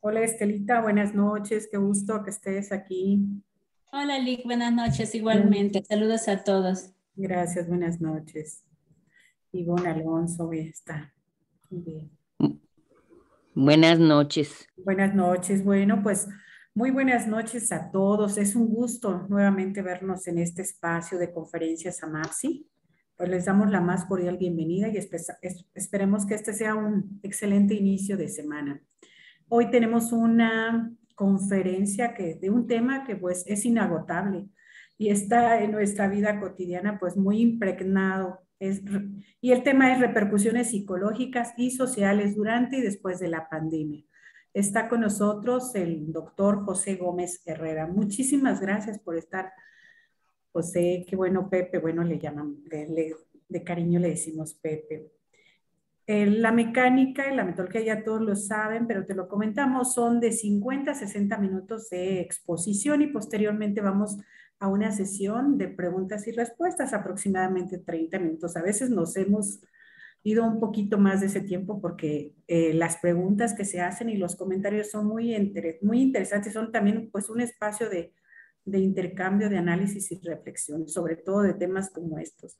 Hola Estelita, buenas noches, qué gusto que estés aquí. Hola Lick, buenas noches Mm, igualmente. Saludos a todos. Gracias, buenas noches. Ivonne Alonso, ahí está. Muy bien. Buenas noches. Buenas noches, bueno, pues muy buenas noches a todos. Es un gusto nuevamente vernos en este espacio de conferencias AMAPSI. Pues les damos la más cordial bienvenida y esperemos que este sea un excelente inicio de semana. Hoy tenemos una conferencia de un tema que pues es inagotable y está en nuestra vida cotidiana pues muy impregnado. Y el tema es repercusiones psicológicas y sociales durante y después de la pandemia. Está con nosotros el doctor José Gómez Herrera. Muchísimas gracias por estar, José. Qué bueno, Pepe. Bueno, le llaman, de cariño le decimos Pepe. La mecánica y la metodología ya todos lo saben, pero te lo comentamos, son de 50 a 60 minutos de exposición y posteriormente vamos a una sesión de preguntas y respuestas, aproximadamente 30 minutos. A veces nos hemos ido un poquito más de ese tiempo porque las preguntas que se hacen y los comentarios son muy interesantes, son también pues un espacio de intercambio, de análisis y reflexión, sobre todo de temas como estos.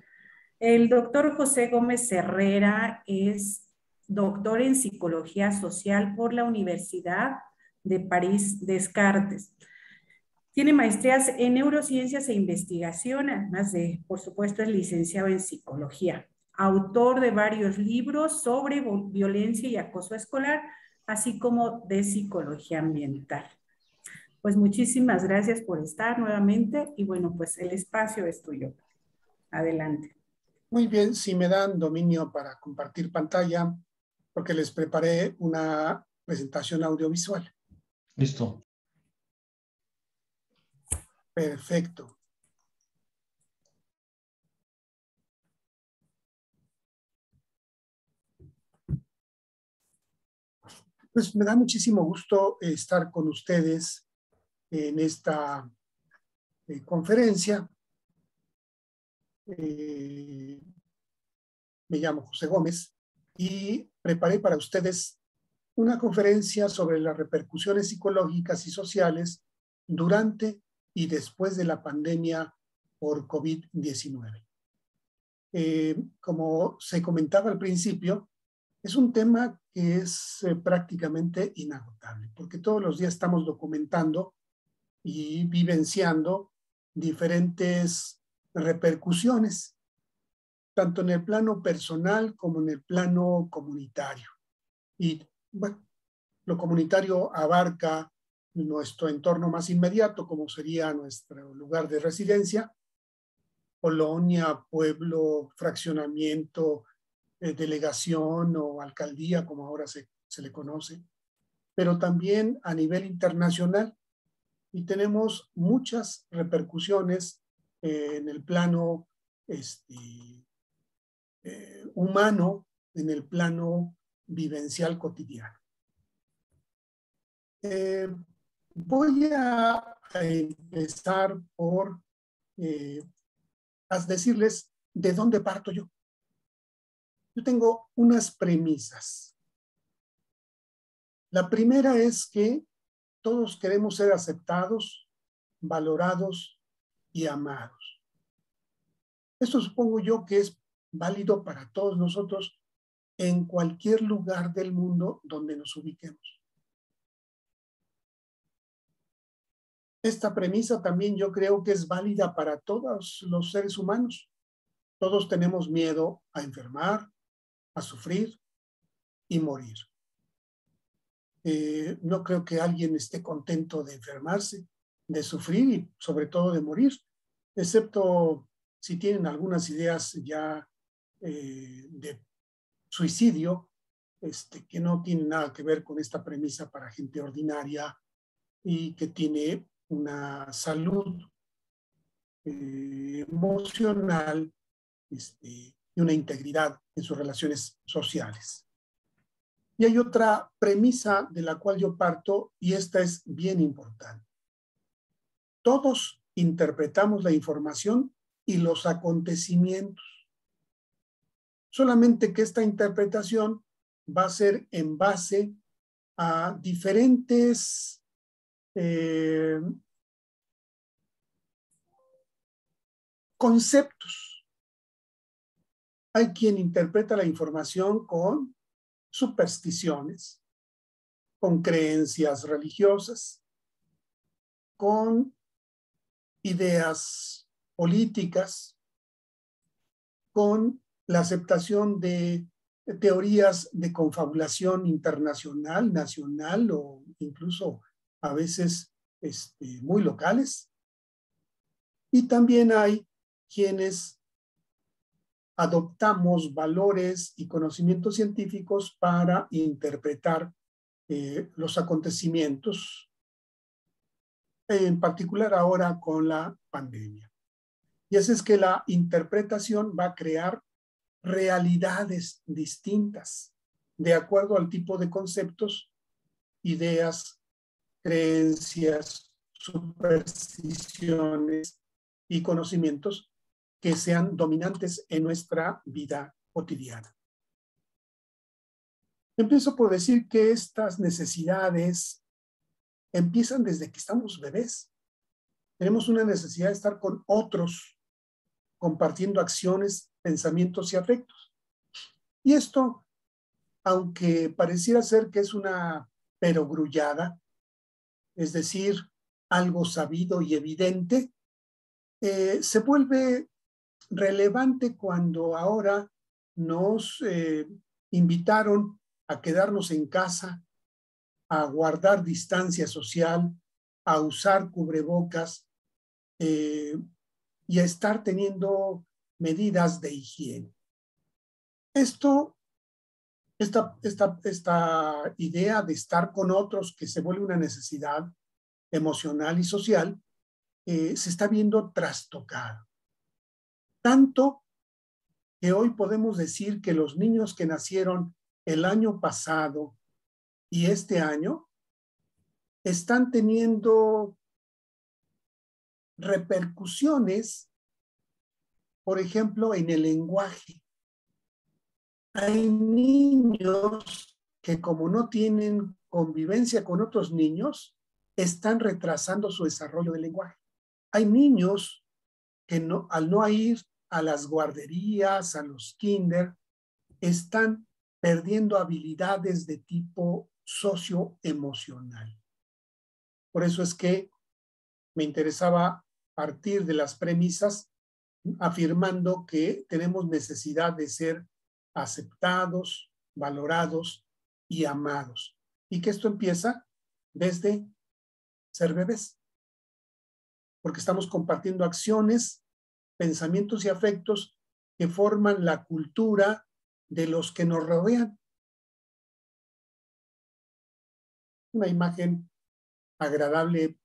El doctor José Gómez Herrera es doctor en psicología social por la Universidad de París Descartes. Tiene maestrías en neurociencias e investigación, además de, por supuesto, es licenciado en psicología. Autor de varios libros sobre violencia y acoso escolar, así como de psicología ambiental. Pues muchísimas gracias por estar nuevamente y bueno, pues el espacio es tuyo. Adelante. Muy bien, si me dan dominio para compartir pantalla, porque les preparé una presentación audiovisual. Listo. Perfecto. Pues me da muchísimo gusto estar con ustedes en esta conferencia. Me llamo José Gómez y preparé para ustedes una conferencia sobre las repercusiones psicológicas y sociales durante y después de la pandemia por COVID-19. Como se comentaba al principio, es un tema que es prácticamente inagotable, porque todos los días estamos documentando y vivenciando diferentes repercusiones, tanto en el plano personal como en el plano comunitario. Y bueno, lo comunitario abarca nuestro entorno más inmediato, como sería nuestro lugar de residencia, colonia, pueblo, fraccionamiento, delegación o alcaldía, como ahora se le conoce, pero también a nivel internacional. Y tenemos muchas repercusiones en el plano humano, en el plano vivencial cotidiano. Voy a empezar por a decirles de dónde parto yo. Yo tengo unas premisas. La primera es que todos queremos ser aceptados, valorados y amados. Esto supongo yo que es válido para todos nosotros en cualquier lugar del mundo donde nos ubiquemos. Esta premisa también yo creo que es válida para todos los seres humanos. Todos tenemos miedo a enfermar, a sufrir y morir. No creo que alguien esté contento de enfermarse, de sufrir y sobre todo de morir, excepto si tienen algunas ideas ya de suicidio, que no tienen nada que ver con esta premisa para gente ordinaria y que tiene una salud emocional y una integridad en sus relaciones sociales. Y hay otra premisa de la cual yo parto y esta es bien importante. Todos interpretamos la información y los acontecimientos. Solamente que esta interpretación va a ser en base a diferentes conceptos. Hay quien interpreta la información con supersticiones, con creencias religiosas, con ideas políticas, con la aceptación de teorías de confabulación internacional, nacional o incluso a veces muy locales. Y también hay quienes adoptamos valores y conocimientos científicos para interpretar los acontecimientos, en particular ahora con la pandemia. Y así es que la interpretación va a crear realidades distintas de acuerdo al tipo de conceptos, ideas, creencias, supersticiones y conocimientos que sean dominantes en nuestra vida cotidiana. Empiezo por decir que estas necesidades empiezan desde que estamos bebés. Tenemos una necesidad de estar con otros, compartiendo acciones, pensamientos y afectos. Y esto, aunque pareciera ser que es una perogrullada, es decir, algo sabido y evidente, se vuelve relevante cuando ahora nos invitaron a quedarnos en casa, a guardar distancia social, a usar cubrebocas y a estar teniendo medidas de higiene. Esta idea de estar con otros, que se vuelve una necesidad emocional y social, se está viendo trastocada. Tanto que hoy podemos decir que los niños que nacieron el año pasado y este año están teniendo repercusiones, por ejemplo, en el lenguaje. Hay niños que, como no tienen convivencia con otros niños, están retrasando su desarrollo del lenguaje. Hay niños que al no ir a las guarderías, a los kinder, están perdiendo habilidades de tipo socioemocional. Por eso es que me interesaba partir de las premisas afirmando que tenemos necesidad de ser aceptados, valorados y amados. Y que esto empieza desde ser bebés, porque estamos compartiendo acciones, pensamientos y afectos que forman la cultura de los que nos rodean. Una imagen agradable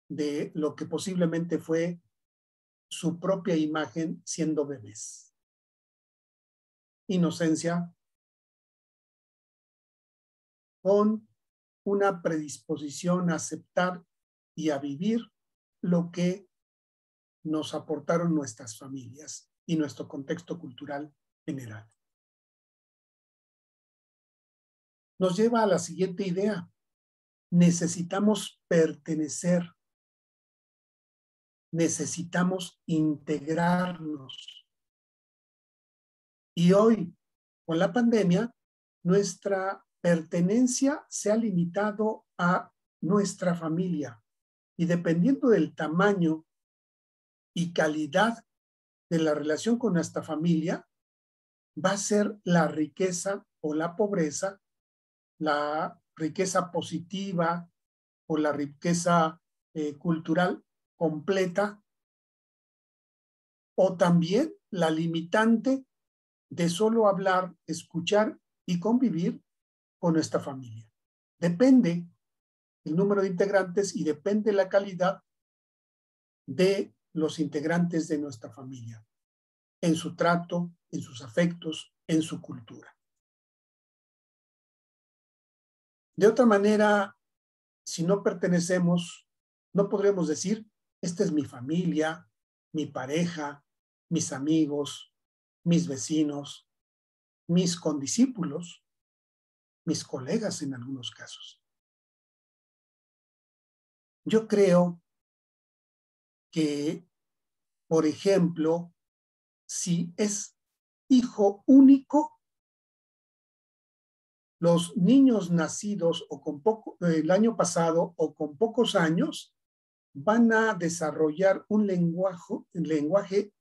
de lo que posiblemente fue su propia imagen siendo bebés. Inocencia, con una predisposición a aceptar y a vivir lo que nos aportaron nuestras familias y nuestro contexto cultural general. Nos lleva a la siguiente idea. Necesitamos pertenecer. Necesitamos integrarnos. Y hoy, con la pandemia, nuestra pertenencia se ha limitado a nuestra familia. Y dependiendo del tamaño y calidad de la relación con nuestra familia, va a ser la riqueza o la pobreza, la riqueza positiva o la riqueza cultural completa, o también la limitante de solo hablar, escuchar y convivir con nuestra familia. Depende el número de integrantes y depende la calidad de los integrantes de nuestra familia, en su trato, en sus afectos, en su cultura. De otra manera, si no pertenecemos, no podremos decir, esta es mi familia, mi pareja, mis amigos, mis vecinos, mis condiscípulos. mis colegas en algunos casos. Yo creo que, por ejemplo, si es hijo único, los niños nacidos el año pasado o con pocos años van a desarrollar un lenguaje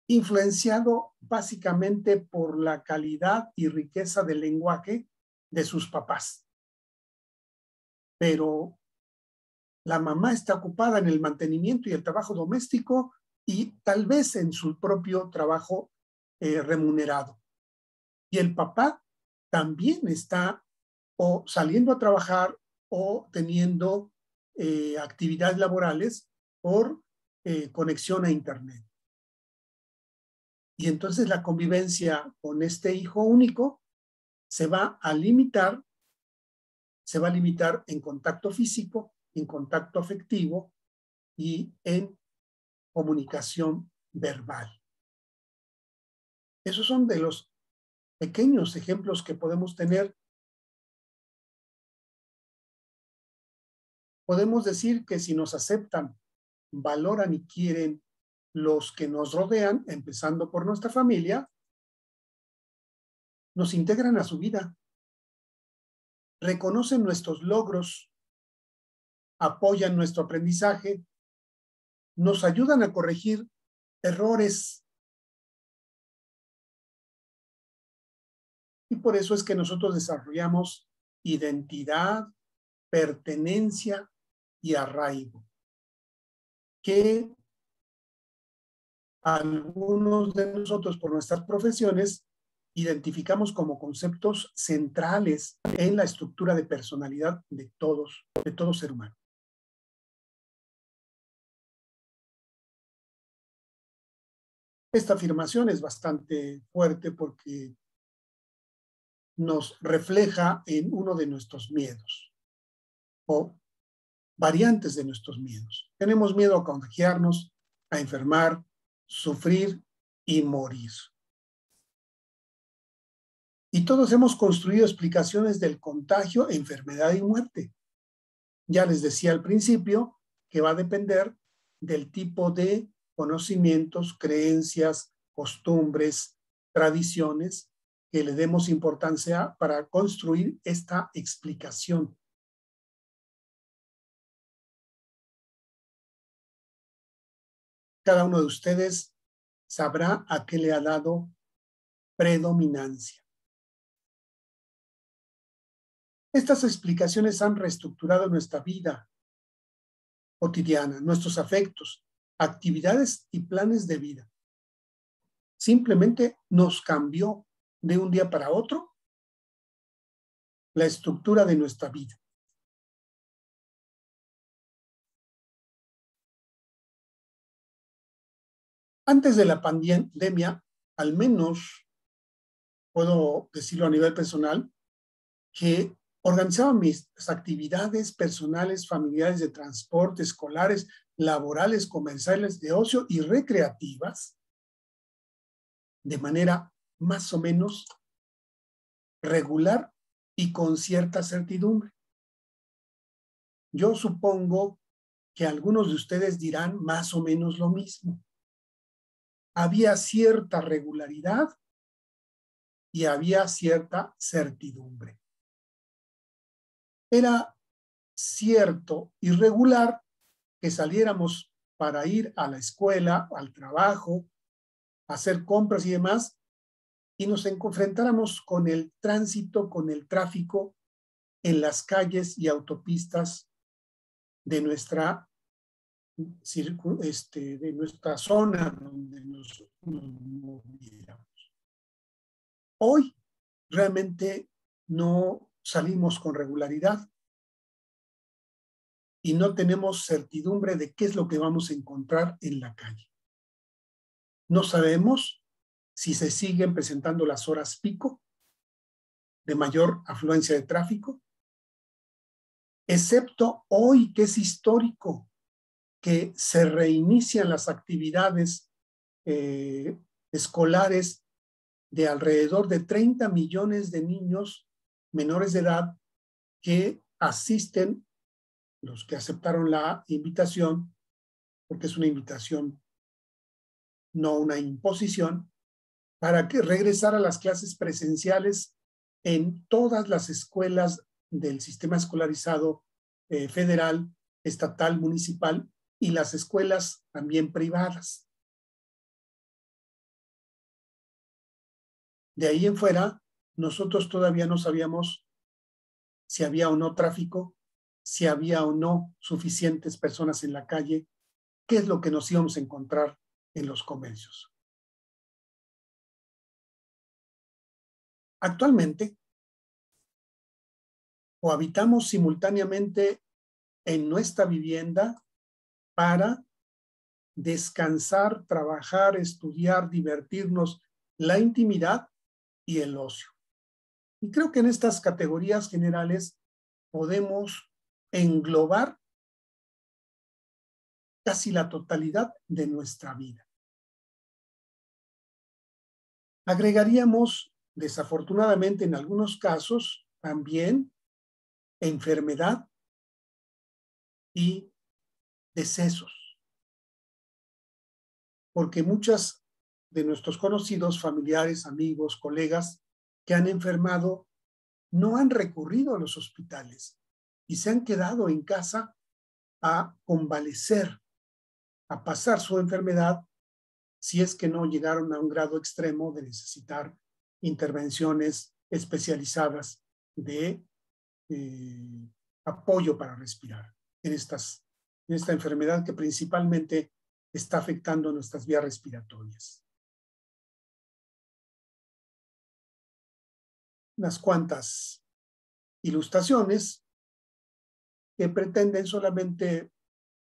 influenciado básicamente por la calidad y riqueza del lenguaje de sus papás. Pero la mamá está ocupada en el mantenimiento y el trabajo doméstico y tal vez en su propio trabajo remunerado. Y el papá también está o saliendo a trabajar o teniendo actividades laborales por conexión a Internet. Y entonces la convivencia con este hijo único se va a limitar en contacto físico, en contacto afectivo y en comunicación verbal. Esos son de los pequeños ejemplos que podemos tener. Podemos decir que si nos aceptan, valoran y quieren los que nos rodean, empezando por nuestra familia, nos integran a su vida, reconocen nuestros logros, apoyan nuestro aprendizaje, nos ayudan a corregir errores. Y por eso es que nosotros desarrollamos identidad, pertenencia y arraigo, que algunos de nosotros por nuestras profesiones identificamos como conceptos centrales en la estructura de personalidad de todo ser humano. Esta afirmación es bastante fuerte porque nos refleja en uno de nuestros miedos o variantes de nuestros miedos. Tenemos miedo a contagiarnos, a enfermar, sufrir y morir. Y todos hemos construido explicaciones del contagio, enfermedad y muerte. Ya les decía al principio que va a depender del tipo de conocimientos, creencias, costumbres, tradiciones que le demos importancia para construir esta explicación. Cada uno de ustedes sabrá a qué le ha dado predominancia. Estas explicaciones han reestructurado nuestra vida cotidiana, nuestros afectos, actividades y planes de vida. Simplemente nos cambió de un día para otro la estructura de nuestra vida. Antes de la pandemia, al menos puedo decirlo a nivel personal, que organizaba mis actividades personales, familiares, de transporte, escolares, laborales, comerciales, de ocio y recreativas de manera más o menos regular y con cierta certidumbre. Yo supongo que algunos de ustedes dirán más o menos lo mismo. Había cierta regularidad y había cierta certidumbre. Era cierto y regular que saliéramos para ir a la escuela, al trabajo, a hacer compras y demás, y nos enfrentáramos con el tránsito, con el tráfico en las calles y autopistas de nuestra zona donde nos moviéramos. Hoy realmente no salimos con regularidad y no tenemos certidumbre de qué es lo que vamos a encontrar en la calle. No sabemos si se siguen presentando las horas pico de mayor afluencia de tráfico, excepto hoy, que es histórico, que se reinician las actividades escolares de alrededor de 30 millones de niños menores de edad que asisten, los que aceptaron la invitación, porque es una invitación, no una imposición, para que regresar a las clases presenciales en todas las escuelas del sistema escolarizado federal, estatal, municipal y las escuelas también privadas. De ahí en fuera, nosotros todavía no sabíamos si había o no tráfico, si había o no suficientes personas en la calle, qué es lo que nos íbamos a encontrar en los comercios. Actualmente, o habitamos simultáneamente en nuestra vivienda para descansar, trabajar, estudiar, divertirnos, la intimidad y el ocio. Y creo que en estas categorías generales podemos englobar casi la totalidad de nuestra vida. Agregaríamos, desafortunadamente en algunos casos, también enfermedad y decesos. Porque muchas de nuestros conocidos, familiares, amigos, colegas que han enfermado no han recurrido a los hospitales y se han quedado en casa a convalecer, a pasar su enfermedad, si es que no llegaron a un grado extremo de necesitar intervenciones especializadas de apoyo para respirar en esta enfermedad que principalmente está afectando nuestras vías respiratorias. Unas cuantas ilustraciones que pretenden solamente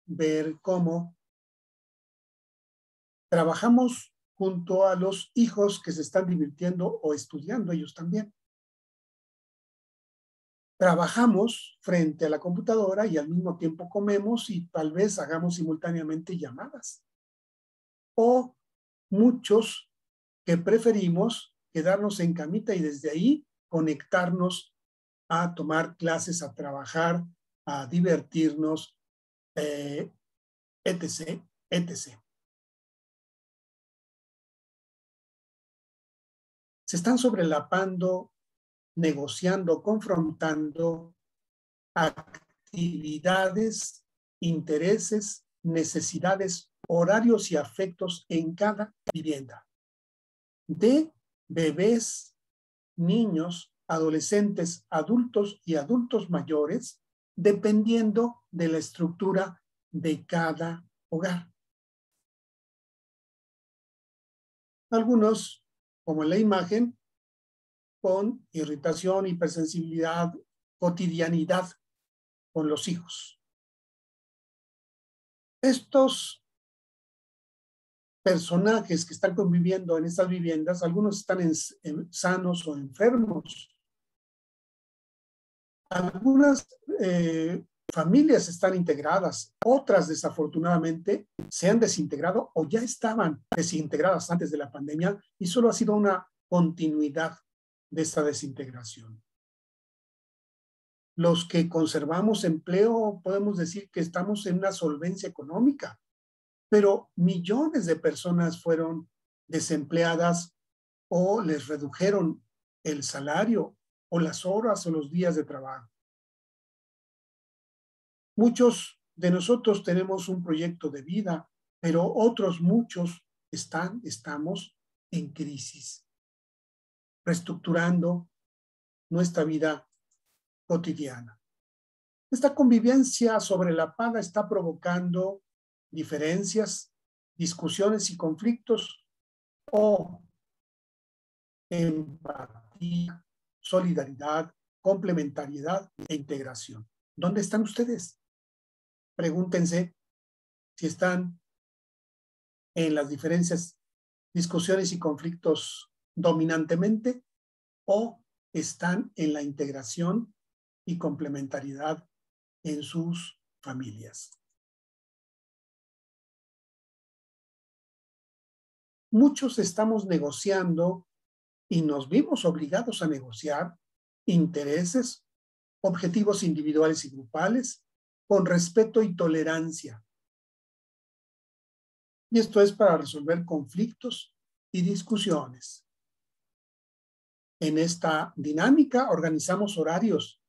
ver cómo trabajamos junto a los hijos que se están divirtiendo o estudiando ellos también. Trabajamos frente a la computadora y al mismo tiempo comemos y tal vez hagamos simultáneamente llamadas. O muchos que preferimos quedarnos en camita y desde ahí conectarnos a tomar clases, a trabajar, a divertirnos, etc., etc. Se están sobrelapando, negociando, confrontando actividades, intereses, necesidades, horarios y afectos en cada vivienda. De bebés, niños, adolescentes, adultos y adultos mayores, dependiendo de la estructura de cada hogar. Algunos, como en la imagen, con irritación, hipersensibilidad, cotidianidad con los hijos. Estos personajes que están conviviendo en estas viviendas, algunos están sanos o enfermos. Algunas familias están integradas, otras desafortunadamente se han desintegrado o ya estaban desintegradas antes de la pandemia y solo ha sido una continuidad de esta desintegración. Los que conservamos empleo, podemos decir que estamos en una solvencia económica, pero millones de personas fueron desempleadas o les redujeron el salario o las horas o los días de trabajo. Muchos de nosotros tenemos un proyecto de vida, pero otros muchos estamos en crisis, reestructurando nuestra vida cotidiana. Esta convivencia sobrelapada está provocando diferencias, discusiones y conflictos o empatía, solidaridad, complementariedad e integración. ¿Dónde están ustedes? Pregúntense si están en las diferencias, discusiones y conflictos dominantemente o están en la integración y complementariedad en sus familias. Muchos estamos negociando y nos vimos obligados a negociar intereses, objetivos individuales y grupales, con respeto y tolerancia. Y esto es para resolver conflictos y discusiones. En esta dinámica organizamos horarios,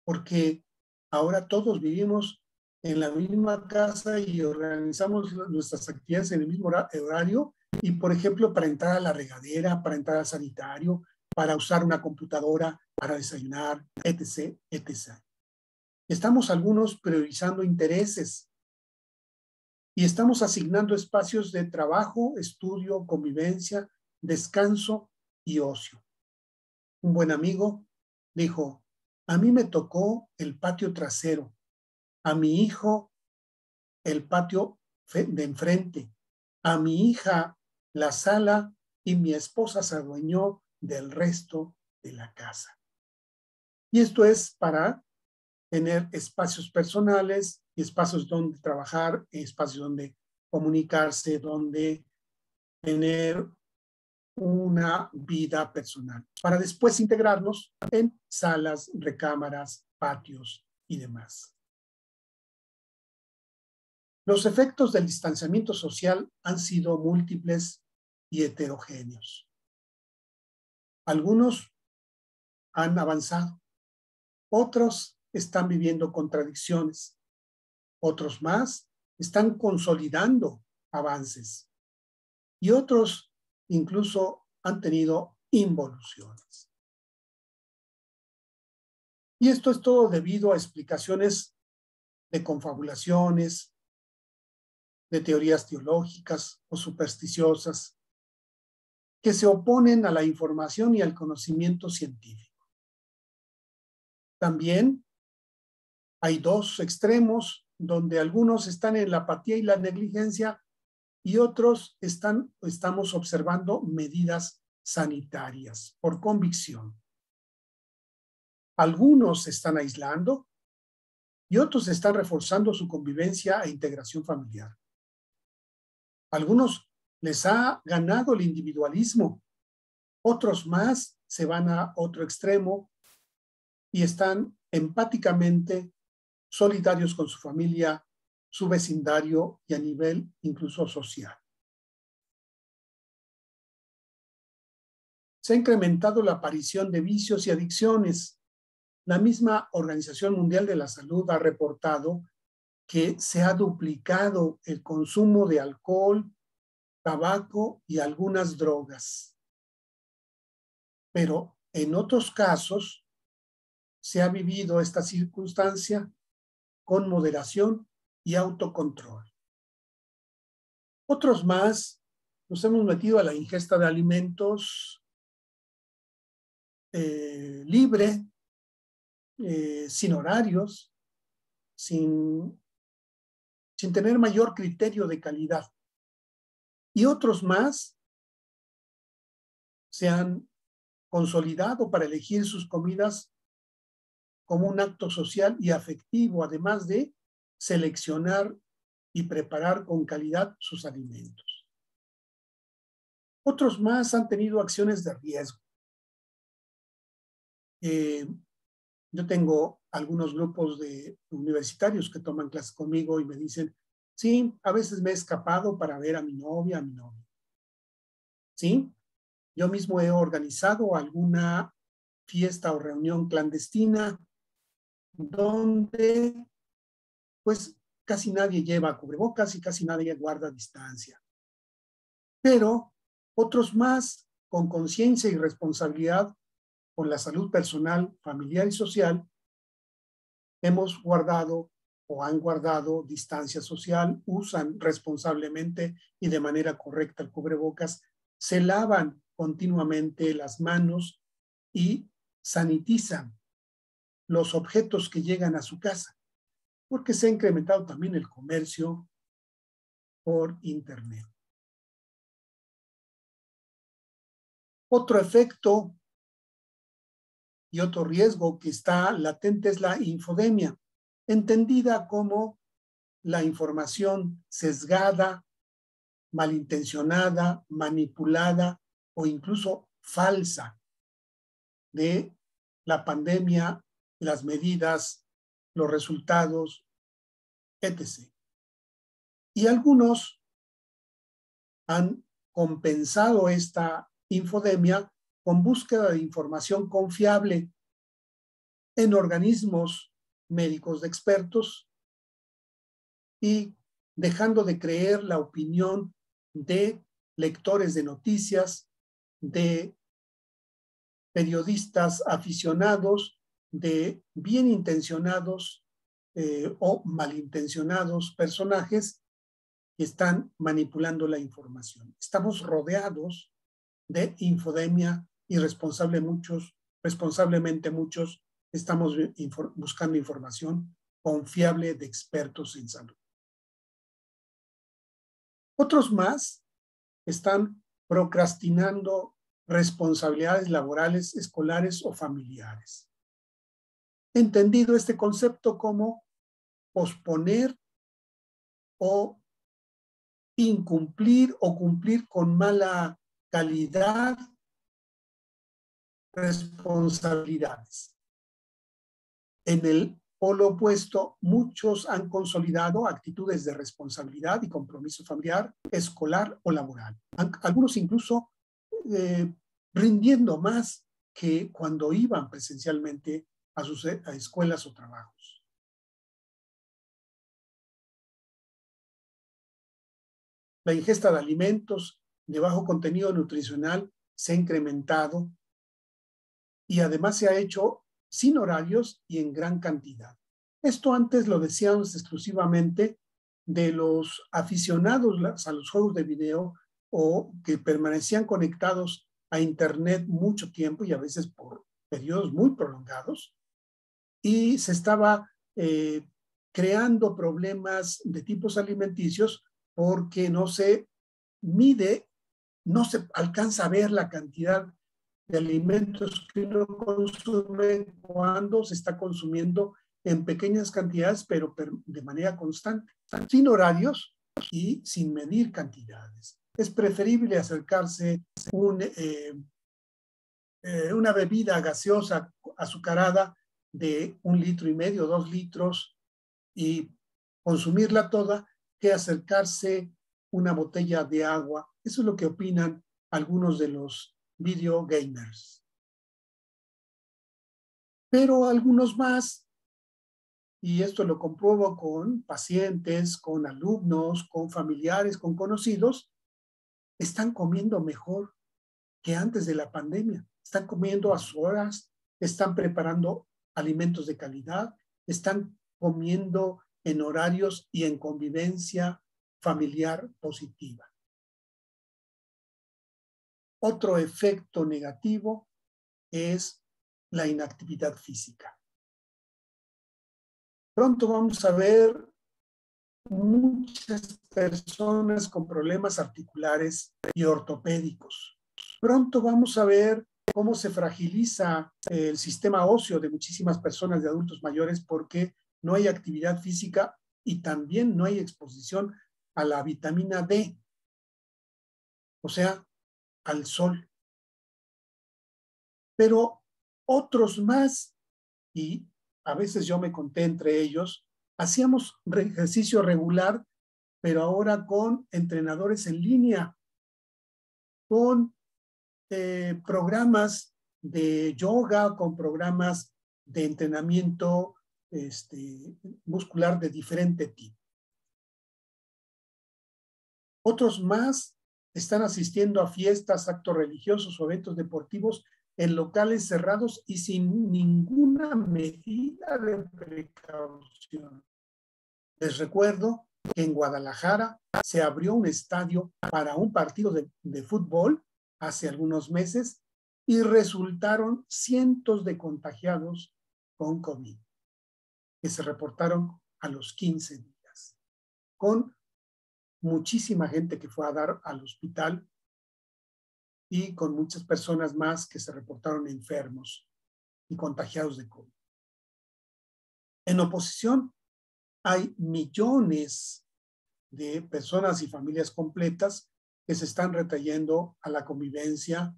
porque ahora todos vivimos en la misma casa y organizamos nuestras actividades en el mismo horario. Y, por ejemplo, para entrar a la regadera, para entrar al sanitario, para usar una computadora, para desayunar, etc., etc. Estamos algunos priorizando intereses y estamos asignando espacios de trabajo, estudio, convivencia, descanso y ocio. Un buen amigo dijo: a mí me tocó el patio trasero, a mi hijo el patio de enfrente, a mi hija la sala y mi esposa se adueñó del resto de la casa. Y esto es para tener espacios personales y espacios donde trabajar, espacios donde comunicarse, donde tener una vida personal, para después integrarnos en salas, recámaras, patios y demás. Los efectos del distanciamiento social han sido múltiples y heterogéneos. Algunos han avanzado, otros están viviendo contradicciones, otros más están consolidando avances y otros incluso han tenido involuciones. Y esto es todo debido a explicaciones de confabulaciones, de teorías teológicas o supersticiosas que se oponen a la información y al conocimiento científico. También hay dos extremos donde algunos están en la apatía y la negligencia y otros estamos observando medidas sanitarias por convicción. Algunos se están aislando y otros están reforzando su convivencia e integración familiar. Algunos les ha ganado el individualismo, otros más se van a otro extremo y están empáticamente solidarios con su familia, su vecindario y a nivel incluso social. Se ha incrementado la aparición de vicios y adicciones. La misma Organización Mundial de la Salud ha reportado que se ha duplicado el consumo de alcohol, tabaco y algunas drogas. Pero en otros casos se ha vivido esta circunstancia con moderación y autocontrol. Otros más nos hemos metido a la ingesta de alimentos libre, sin horarios, sin tener mayor criterio de calidad. Y otros más se han consolidado para elegir sus comidas como un acto social y afectivo, además de seleccionar y preparar con calidad sus alimentos. Otros más han tenido acciones de riesgo. Yo tengo algunos grupos de universitarios que toman clases conmigo y me dicen: sí, a veces me he escapado para ver a mi novia, a mi novio. Sí, yo mismo he organizado alguna fiesta o reunión clandestina donde pues casi nadie lleva cubrebocas y casi nadie guarda distancia. Pero otros más, con conciencia y responsabilidad con la salud personal, familiar y social, hemos guardado o han guardado distancia social, usan responsablemente y de manera correcta el cubrebocas, se lavan continuamente las manos y sanitizan los objetos que llegan a su casa, porque se ha incrementado también el comercio por Internet. Otro efecto y otro riesgo que está latente es la infodemia, entendida como la información sesgada, malintencionada, manipulada o incluso falsa de la pandemia, las medidas, los resultados, etc. Y algunos han compensado esta infodemia con búsqueda de información confiable en organismos médicos de expertos y dejando de creer la opinión de lectores de noticias, de periodistas aficionados, de bien intencionados o malintencionados personajes que están manipulando la información. Estamos rodeados de infodemia y responsablemente muchos estamos buscando información confiable de expertos en salud. Otros más están procrastinando responsabilidades laborales, escolares o familiares. Entendido este concepto como posponer o incumplir o cumplir con mala calidad responsabilidades. En el polo opuesto, muchos han consolidado actitudes de responsabilidad y compromiso familiar, escolar o laboral. Algunos incluso rindiendo más que cuando iban presencialmente a escuelas o trabajos. La ingesta de alimentos de bajo contenido nutricional se ha incrementado y además se ha hecho sin horarios y en gran cantidad. Esto antes lo decíamos exclusivamente de los aficionados a los juegos de video o que permanecían conectados a Internet mucho tiempo y a veces por periodos muy prolongados, y se estaba creando problemas de tipos alimenticios porque no se mide, no se alcanza a ver la cantidad de alimentos que uno consume cuando se está consumiendo en pequeñas cantidades, pero de manera constante, sin horarios y sin medir cantidades. Es preferible acercarse una bebida gaseosa azucarada de 1,5 litros, 2 litros y consumirla toda que acercarse una botella de agua. Eso es lo que opinan algunos de los video gamers. Pero algunos más, y esto lo compruebo con pacientes, con alumnos, con familiares, con conocidos, están comiendo mejor que antes de la pandemia. Están comiendo a sus horas, están preparando alimentos de calidad, están comiendo en horarios y en convivencia familiar positiva. Otro efecto negativo es la inactividad física. Pronto vamos a ver muchas personas con problemas articulares y ortopédicos. Pronto vamos a ver cómo se fragiliza el sistema óseo de muchísimas personas de adultos mayores porque no hay actividad física y también no hay exposición a la vitamina D, o sea, al sol. Pero otros más, y a veces yo me conté entre ellos, hacíamos ejercicio regular, pero ahora con entrenadores en línea, con programas de yoga, con programas de entrenamiento muscular de diferente tipo. Otros más están asistiendo a fiestas, actos religiosos o eventos deportivos en locales cerrados y sin ninguna medida de precaución. Les recuerdo que en Guadalajara se abrió un estadio para un partido de fútbol hace algunos meses y resultaron cientos de contagiados con COVID que se reportaron a los 15 días, con muchísima gente que fue a dar al hospital y con muchas personas más que se reportaron enfermos y contagiados de COVID. En oposición, hay millones de personas y familias completas que se están retrayendo a la convivencia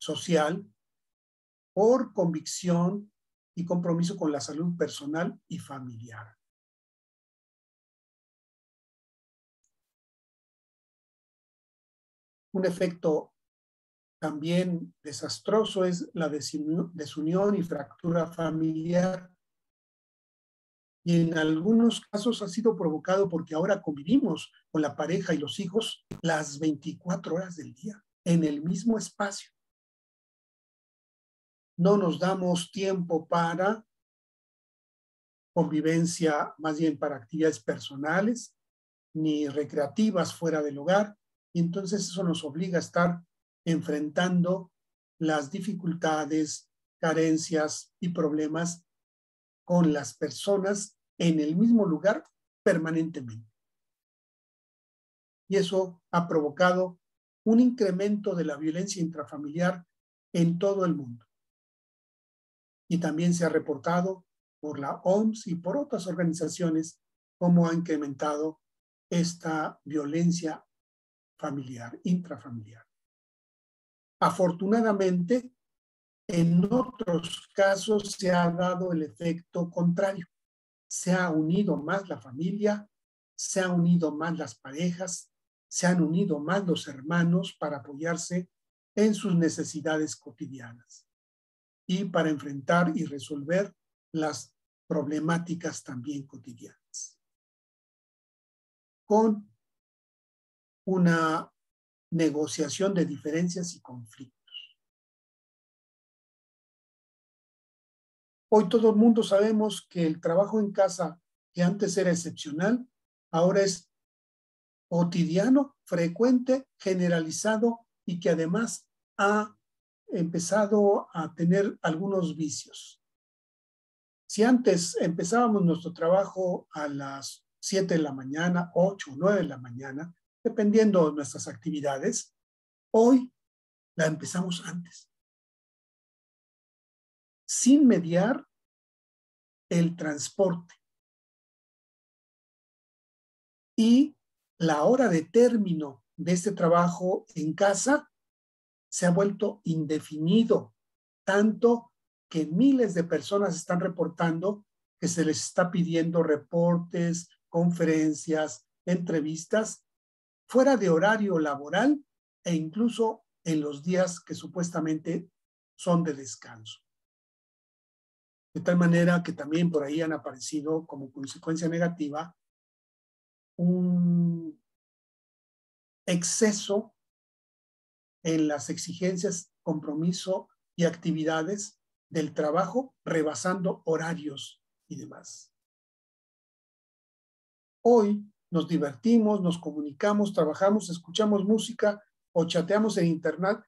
social por convicción y compromiso con la salud personal y familiar. Un efecto también desastroso es la desunión y fractura familiar. Y en algunos casos ha sido provocado porque ahora convivimos con la pareja y los hijos las 24 horas del día, en el mismo espacio. No nos damos tiempo para convivencia, más bien para actividades personales, ni recreativas fuera del hogar. Y entonces eso nos obliga a estar enfrentando las dificultades, carencias y problemas con las personas en el mismo lugar permanentemente. Y eso ha provocado un incremento de la violencia intrafamiliar en todo el mundo. Y también se ha reportado por la OMS y por otras organizaciones cómo ha incrementado esta violencia familiar, intrafamiliar. Afortunadamente, en otros casos se ha dado el efecto contrario. Se ha unido más la familia, se han unido más las parejas, se han unido más los hermanos para apoyarse en sus necesidades cotidianas y para enfrentar y resolver las problemáticas también cotidianas. Con una negociación de diferencias y conflictos. Hoy todo el mundo sabemos que el trabajo en casa, que antes era excepcional, ahora es cotidiano, frecuente, generalizado y que además ha empezado a tener algunos vicios. Si antes empezábamos nuestro trabajo a las 7 de la mañana, 8 o 9 de la mañana, dependiendo de nuestras actividades, hoy la empezamos antes, sin mediar el transporte. Y la hora de término de este trabajo en casa se ha vuelto indefinido, tanto que miles de personas están reportando que se les está pidiendo reportes, conferencias, entrevistas fuera de horario laboral e incluso en los días que supuestamente son de descanso. De tal manera que también por ahí han aparecido como consecuencia negativa un exceso en las exigencias, compromiso y actividades del trabajo, rebasando horarios y demás. Hoy nos divertimos, nos comunicamos, trabajamos, escuchamos música o chateamos en internet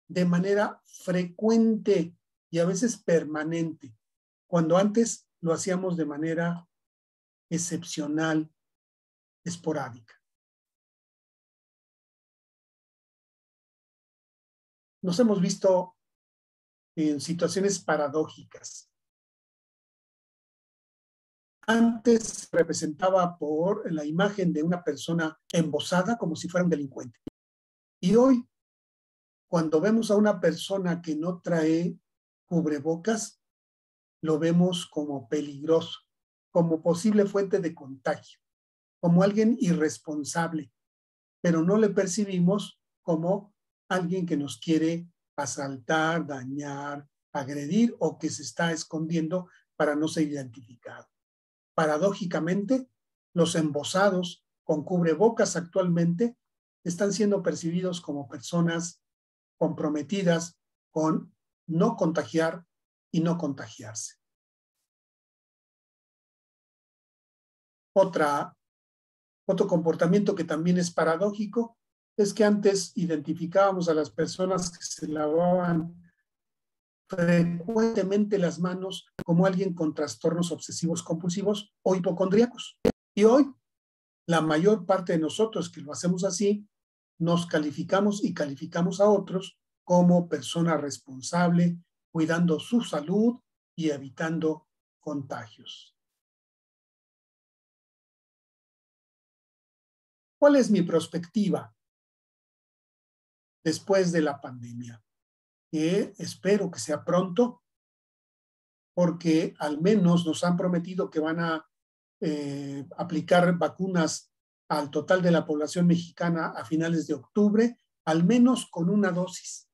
de manera frecuente y a veces permanente, cuando antes lo hacíamos de manera excepcional, esporádica. Nos hemos visto en situaciones paradójicas. Antes se representaba por la imagen de una persona embosada como si fuera un delincuente. Y hoy, cuando vemos a una persona que no trae cubrebocas, lo vemos como peligroso, como posible fuente de contagio, como alguien irresponsable, pero no le percibimos como alguien que nos quiere asaltar, dañar, agredir o que se está escondiendo para no ser identificado. Paradójicamente, los embosados con cubrebocas actualmente están siendo percibidos como personas comprometidas con no contagiar y no contagiarse. Otro comportamiento que también es paradójico es que antes identificábamos a las personas que se lavaban frecuentemente las manos como alguien con trastornos obsesivos compulsivos o hipocondríacos. Y hoy, la mayor parte de nosotros que lo hacemos así, nos calificamos y calificamos a otros como persona responsable, cuidando su salud y evitando contagios. ¿Cuál es mi perspectiva después de la pandemia? que espero que sea pronto, porque al menos nos han prometido que van a aplicar vacunas al total de la población mexicana a finales de octubre, al menos con una dosis.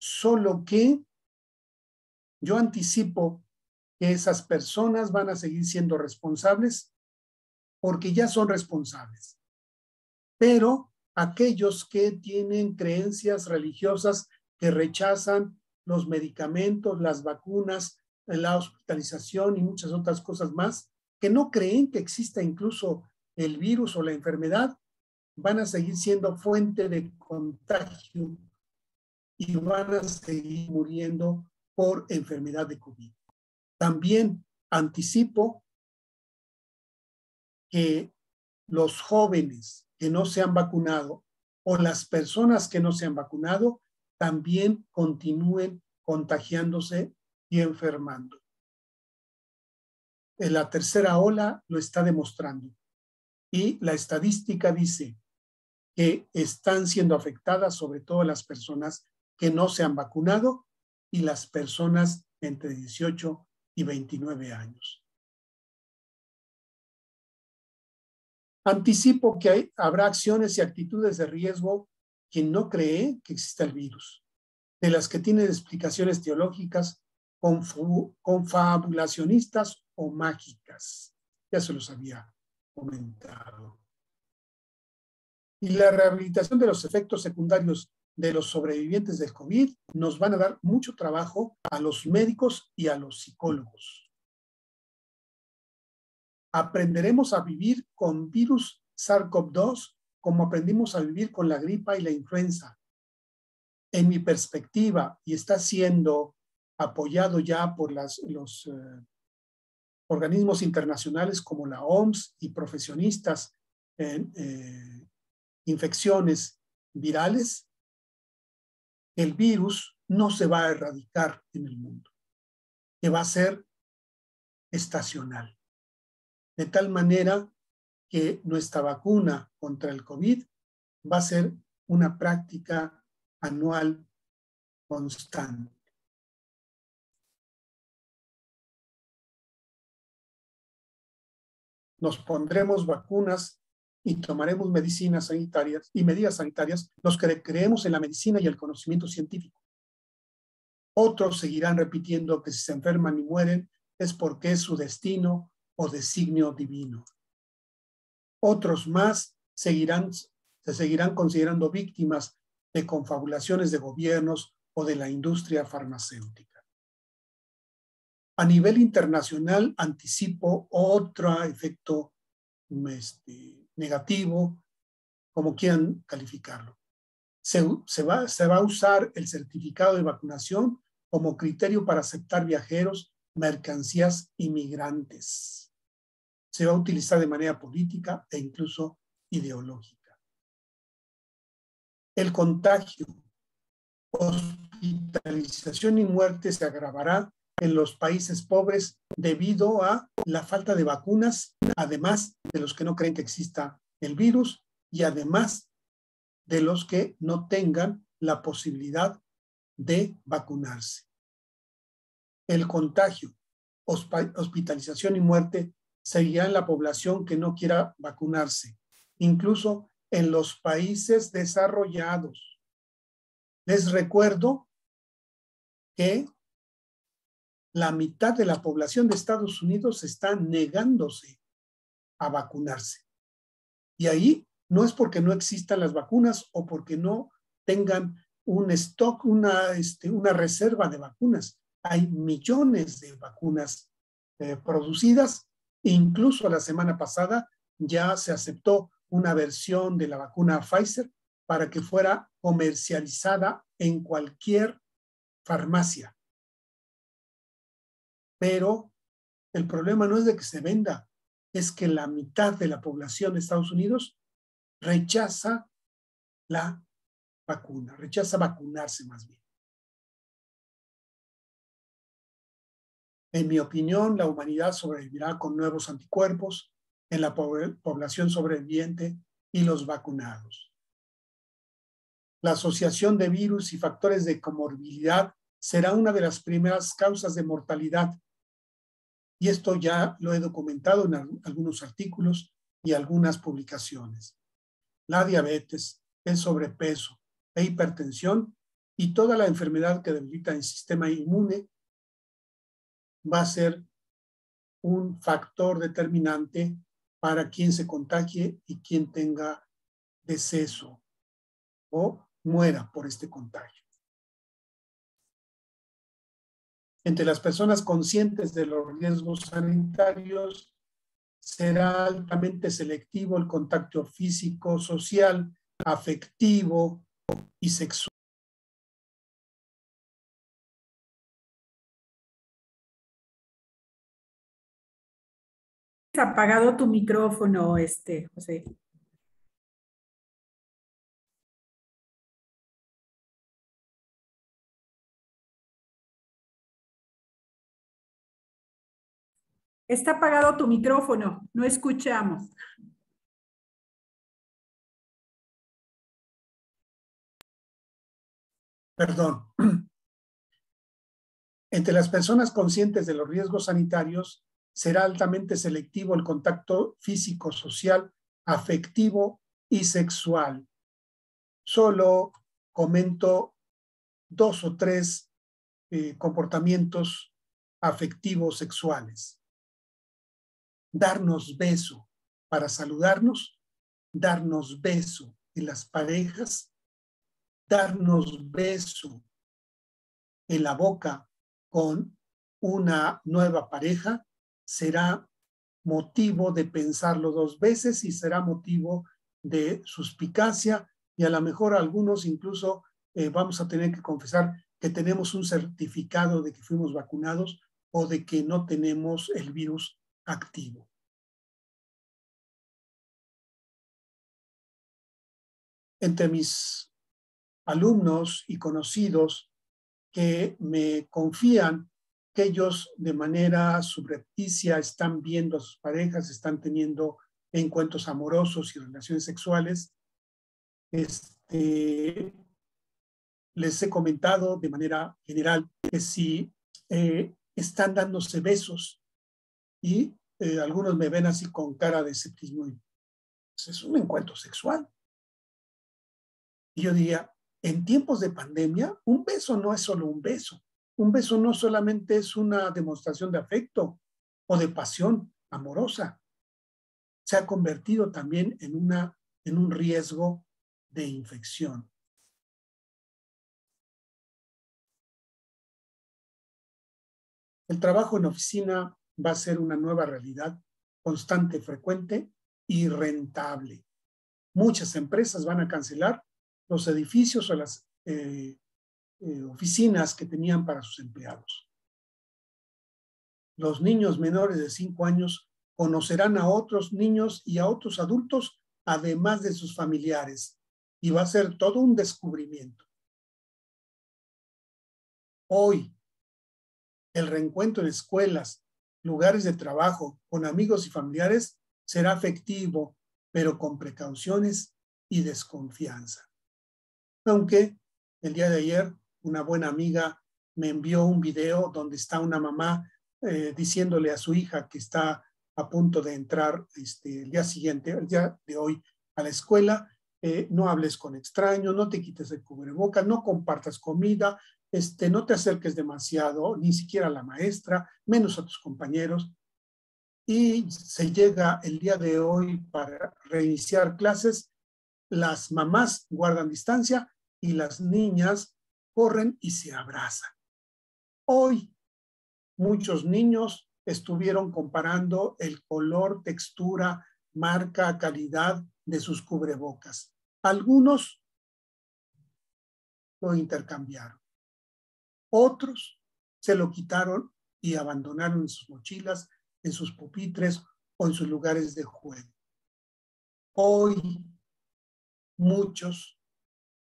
Solo que yo anticipo que esas personas van a seguir siendo responsables porque ya son responsables. Pero aquellos que tienen creencias religiosas que rechazan los medicamentos, las vacunas, la hospitalización y muchas otras cosas más, que no creen que exista incluso el virus o la enfermedad, van a seguir siendo fuente de contagio y van a seguir muriendo por enfermedad de COVID. También anticipo que los jóvenes que no se han vacunado o las personas que no se han vacunado también continúen contagiándose y enfermando. La tercera ola lo está demostrando y la estadística dice que están siendo afectadas sobre todo las personas que no se han vacunado y las personas entre 18 y 29 años. Anticipo que habrá acciones y actitudes de riesgo quien no cree que exista el virus, de las que tienen explicaciones teológicas, confabulacionistas o mágicas. Ya se los había comentado. Y la rehabilitación de los efectos secundarios de los sobrevivientes del COVID nos van a dar mucho trabajo a los médicos y a los psicólogos. Aprenderemos a vivir con virus SARS-CoV-2 como aprendimos a vivir con la gripa y la influenza. En mi perspectiva, y está siendo apoyado ya por los organismos internacionales como la OMS y profesionistas en infecciones virales, el virus no se va a erradicar en el mundo, que va a ser estacional. De tal manera que nuestra vacuna contra el COVID va a ser una práctica anual constante. Nos pondremos vacunas y tomaremos medicinas sanitarias y medidas sanitarias los que creemos en la medicina y el conocimiento científico. Otros seguirán repitiendo que si se enferman y mueren es porque es su destino o designio divino. Otros más se seguirán considerando víctimas de confabulaciones de gobiernos o de la industria farmacéutica. A nivel internacional anticipo otro efecto negativo, como quieran calificarlo. Se va a usar el certificado de vacunación como criterio para aceptar viajeros, mercancías y migrantes. Se va a utilizar de manera política e incluso ideológica. El contagio, hospitalización y muerte se agravará en los países pobres debido a la falta de vacunas, además de los que no creen que exista el virus y además de los que no tengan la posibilidad de vacunarse. El contagio, hospitalización y muerte seguirá en la población que no quiera vacunarse, incluso en los países desarrollados. Les recuerdo que la mitad de la población de Estados Unidos está negándose a vacunarse. Y ahí no es porque no existan las vacunas o porque no tengan un stock, una reserva de vacunas. Hay millones de vacunas producidas. Incluso la semana pasada ya se aceptó una versión de la vacuna Pfizer para que fuera comercializada en cualquier farmacia. Pero el problema no es de que se venda, es que la mitad de la población de Estados Unidos rechaza la vacuna, rechaza vacunarse más bien. En mi opinión, la humanidad sobrevivirá con nuevos anticuerpos en la población sobreviviente y los vacunados. La asociación de virus y factores de comorbilidad será una de las primeras causas de mortalidad. Y esto ya lo he documentado en algunos artículos y algunas publicaciones. La diabetes, el sobrepeso e hipertensión y toda la enfermedad que debilita el sistema inmune va a ser un factor determinante para quien se contagie y quien tenga deceso o muera por este contagio. Entre las personas conscientes de los riesgos sanitarios, será altamente selectivo el contacto físico, social, afectivo y sexual. Apagado tu micrófono, José. Está apagado tu micrófono, no escuchamos. Perdón. Entre las personas conscientes de los riesgos sanitarios, será altamente selectivo el contacto físico, social, afectivo y sexual. Solo comento 2 o 3 comportamientos afectivos sexuales. Darnos beso para saludarnos, darnos beso en las parejas, darnos beso en la boca con una nueva pareja, será motivo de pensarlo 2 veces y será motivo de suspicacia, y a lo mejor algunos incluso vamos a tener que confesar que tenemos un certificado de que fuimos vacunados o de que no tenemos el virus activo. Entre mis alumnos y conocidos que me confían que ellos de manera subrepticia están viendo a sus parejas, están teniendo encuentros amorosos y relaciones sexuales, les he comentado de manera general que si están dándose besos y algunos me ven así con cara de escepticismo, pues es un encuentro sexual. Y yo diría, en tiempos de pandemia, un beso no es solo un beso. Un beso no solamente es una demostración de afecto o de pasión amorosa. Se ha convertido también en un riesgo de infección. El trabajo en oficina va a ser una nueva realidad constante, frecuente y rentable. Muchas empresas van a cancelar los edificios o las oficinas que tenían para sus empleados. Los niños menores de 5 años conocerán a otros niños y a otros adultos, además de sus familiares, y va a ser todo un descubrimiento. Hoy, el reencuentro en escuelas, lugares de trabajo, con amigos y familiares será afectivo, pero con precauciones y desconfianza. Aunque el día de ayer una buena amiga me envió un video donde está una mamá diciéndole a su hija que está a punto de entrar el día siguiente, el día de hoy, a la escuela, no hables con extraños, no te quites el cubrebocas, no compartas comida, no te acerques demasiado, ni siquiera a la maestra, menos a tus compañeros. Y se llega el día de hoy para reiniciar clases, las mamás guardan distancia y las niñas corren y se abrazan. Hoy muchos niños estuvieron comparando el color, textura, marca, calidad de sus cubrebocas. Algunos lo intercambiaron. Otros se lo quitaron y abandonaron en sus mochilas, en sus pupitres o en sus lugares de juego. Hoy muchos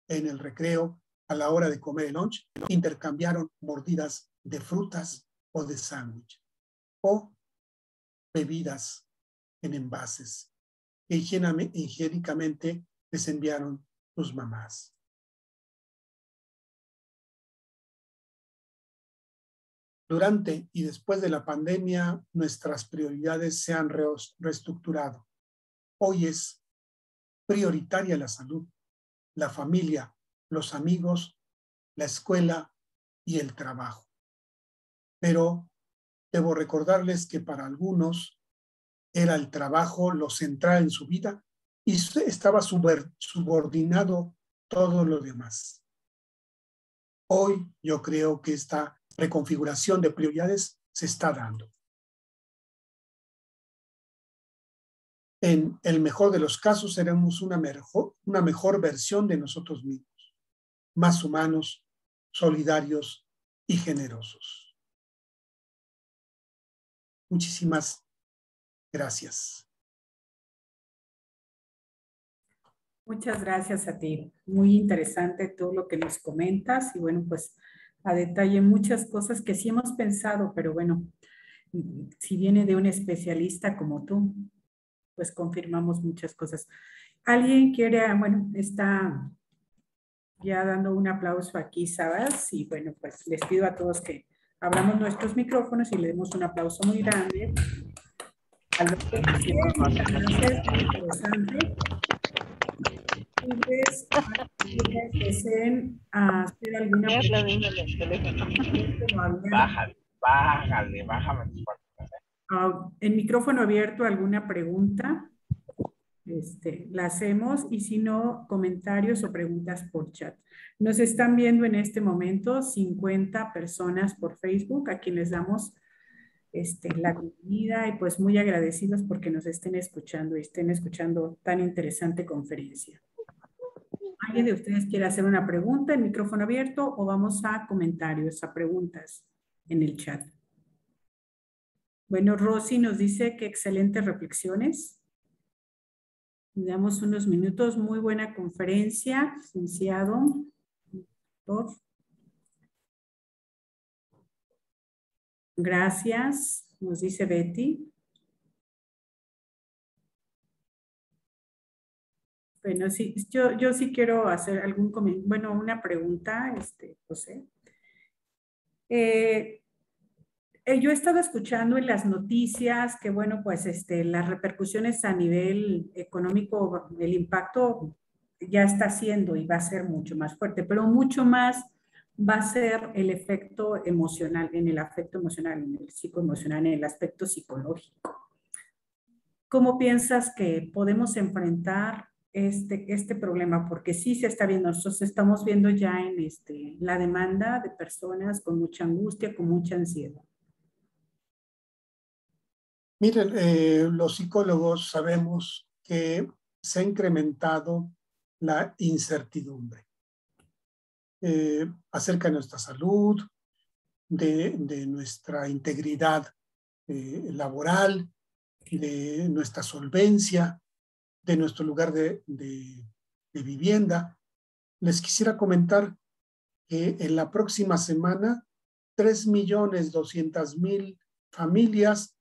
en el recreo, a la hora de comer el lunch, intercambiaron mordidas de frutas o de sándwich o bebidas en envases que higiénicamente les enviaron sus mamás. Durante y después de la pandemia, nuestras prioridades se han reestructurado. Hoy es prioritaria la salud, la familia, los amigos, la escuela y el trabajo. Pero debo recordarles que para algunos era el trabajo lo central en su vida y estaba subordinado todo lo demás. Hoy yo creo que esta reconfiguración de prioridades se está dando. En el mejor de los casos seremos una mejor versión de nosotros mismos, más humanos, solidarios y generosos. Muchísimas gracias. Muchas gracias a ti. Muy interesante todo lo que nos comentas y bueno, pues a detalle muchas cosas que sí hemos pensado, pero bueno, si viene de un especialista como tú, pues confirmamos muchas cosas. ¿Alguien quiere, bueno, está ya dando un aplauso aquí, Sabas? Y bueno, pues les pido a todos que abramos nuestros micrófonos y le demos un aplauso muy grande. Gracias, muy interesante. Deseen hacer alguna Bájale. en micrófono abierto alguna pregunta, la hacemos y si no, comentarios o preguntas por chat. Nos están viendo en este momento 50 personas por Facebook, a quienes damos la bienvenida y pues muy agradecidos porque nos estén escuchando y estén escuchando tan interesante conferencia. ¿Alguien de ustedes quiere hacer una pregunta en micrófono abierto o vamos a comentarios, a preguntas en el chat? Bueno, Rosy nos dice que excelentes reflexiones. Damos unos minutos. Muy buena conferencia, licenciado. Gracias, nos dice Betty. Bueno, sí, yo sí quiero hacer algún comentario, bueno, una pregunta, José. Yo he estado escuchando en las noticias que, bueno, pues las repercusiones a nivel económico, el impacto ya está siendo y va a ser mucho más fuerte, pero mucho más va a ser el efecto emocional, en el afecto emocional, en el psicoemocional, en el aspecto psicológico. ¿Cómo piensas que podemos enfrentar este problema? Porque sí se está viendo, nosotros estamos viendo ya en la demanda de personas con mucha angustia, con mucha ansiedad. Miren, los psicólogos sabemos que se ha incrementado la incertidumbre acerca de nuestra salud, de nuestra integridad laboral, de nuestra solvencia, de nuestro lugar de vivienda. Les quisiera comentar que en la próxima semana 3.200.000 familias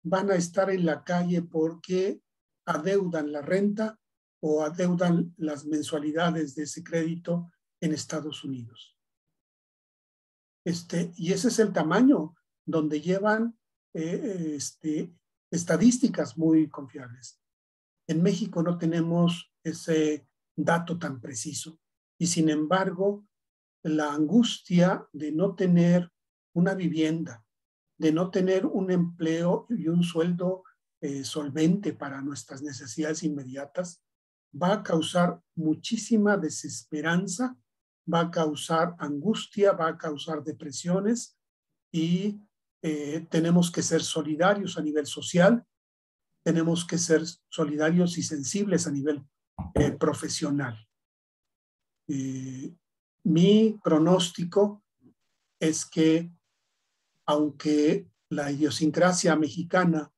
van a estar en la calle porque adeudan la renta o adeudan las mensualidades de ese crédito en Estados Unidos. Y ese es el tamaño donde llevan estadísticas muy confiables. En México no tenemos ese dato tan preciso y sin embargo la angustia de no tener una vivienda, de no tener un empleo y un sueldo solvente para nuestras necesidades inmediatas, va a causar muchísima desesperanza, va a causar angustia, va a causar depresiones y tenemos que ser solidarios a nivel social, tenemos que ser solidarios y sensibles a nivel profesional. Mi pronóstico es que aunque la idiosincrasia mexicana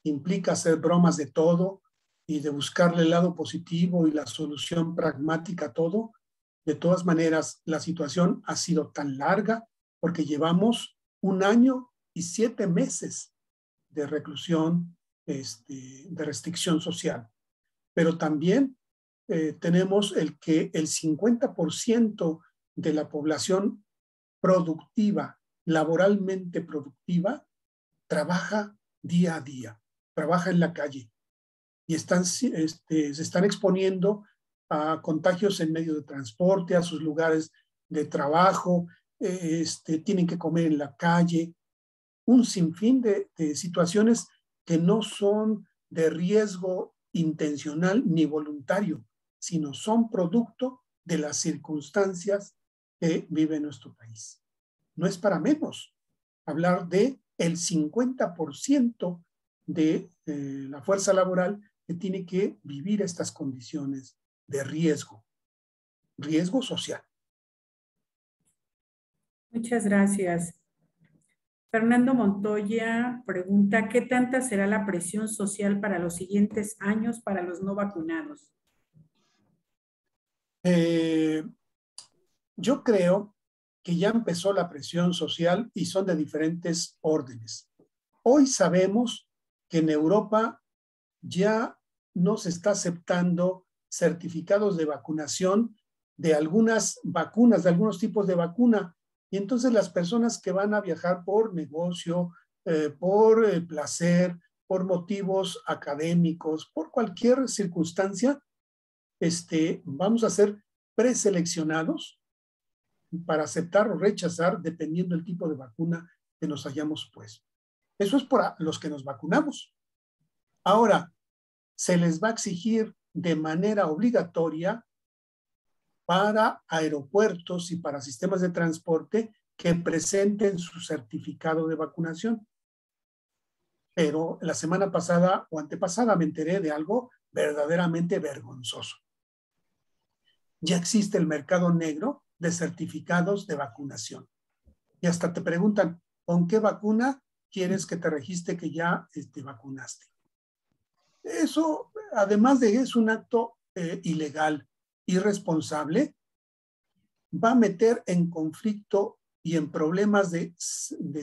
implica hacer bromas de todo y de buscarle el lado positivo y la solución pragmática a todo, de todas maneras la situación ha sido tan larga porque llevamos 1 año y 7 meses de reclusión, de restricción social. Pero también tenemos que el 50% de la población productiva laboralmente productiva trabaja día a día, trabaja en la calle y se están exponiendo a contagios en medio de transporte, a sus lugares de trabajo, tienen que comer en la calle, un sinfín de situaciones que no son de riesgo intencional ni voluntario, sino son producto de las circunstancias que vive nuestro país. No es para menos hablar de el 50% de la fuerza laboral que tiene que vivir estas condiciones de riesgo social. Muchas gracias. Fernando Montoya pregunta, ¿qué tanta será la presión social para los siguientes años para los no vacunados? Yo creo que ya empezó la presión social y son de diferentes órdenes. Hoy sabemos que en Europa ya no se está aceptando certificados de vacunación de algunas vacunas, de algunos tipos de vacuna. Y entonces las personas que van a viajar por negocio, por placer, por motivos académicos, por cualquier circunstancia, vamos a ser preseleccionados para aceptar o rechazar dependiendo del tipo de vacuna que nos hayamos puesto. Eso es para los que nos vacunamos. Ahora, se les va a exigir de manera obligatoria para aeropuertos y para sistemas de transporte que presenten su certificado de vacunación. Pero la semana pasada o antepasada me enteré de algo verdaderamente vergonzoso. Ya existe el mercado negro de certificados de vacunación. Y hasta te preguntan, ¿con qué vacuna quieres que te registre que ya vacunaste? Eso, además de es un acto ilegal, irresponsable, va a meter en conflicto y en problemas de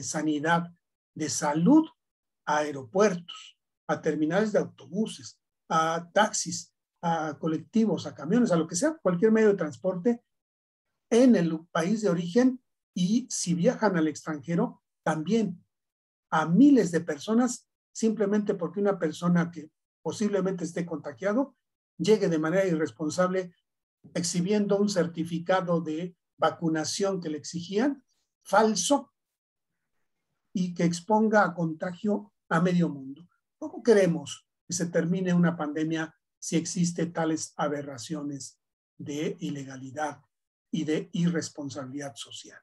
sanidad, de salud, a aeropuertos, a terminales de autobuses, a taxis, a colectivos, a camiones, a lo que sea, cualquier medio de transporte en el país de origen, y si viajan al extranjero, también a miles de personas, simplemente porque una persona que posiblemente esté contagiado llegue de manera irresponsable exhibiendo un certificado de vacunación que le exigían, falso, y que exponga a contagio a medio mundo. ¿Cómo queremos que se termine una pandemia si existen tales aberraciones de ilegalidad y de irresponsabilidad social?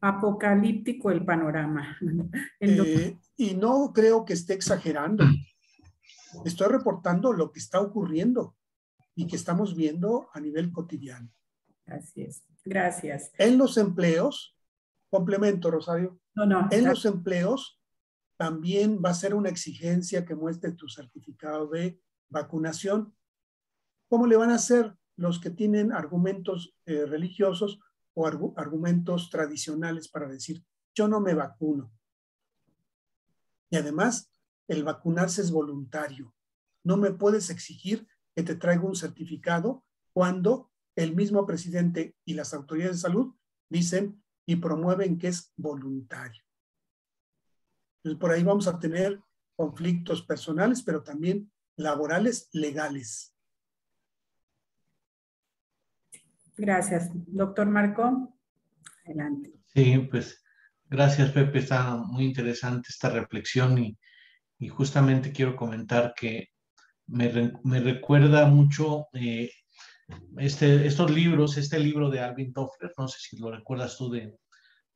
Apocalíptico el panorama. Y no creo que esté exagerando. Estoy reportando lo que está ocurriendo y que estamos viendo a nivel cotidiano. Así es. Gracias. En los empleos, complemento, Rosario. No. En los empleos también va a ser una exigencia que muestre tu certificado de vacunación. ¿Cómo le van a hacer los que tienen argumentos religiosos o argumentos tradicionales para decir, yo no me vacuno? Y además, el vacunarse es voluntario. No me puedes exigir que te traiga un certificado cuando el mismo presidente y las autoridades de salud dicen y promueven que es voluntario. Entonces, por ahí vamos a tener conflictos personales, pero también laborales, legales. Gracias. Doctor Marco, adelante. Sí, pues gracias, Pepe. Está muy interesante esta reflexión y justamente quiero comentar que me recuerda mucho estos libros, este libro de Alvin Toffler, no sé si lo recuerdas tú, de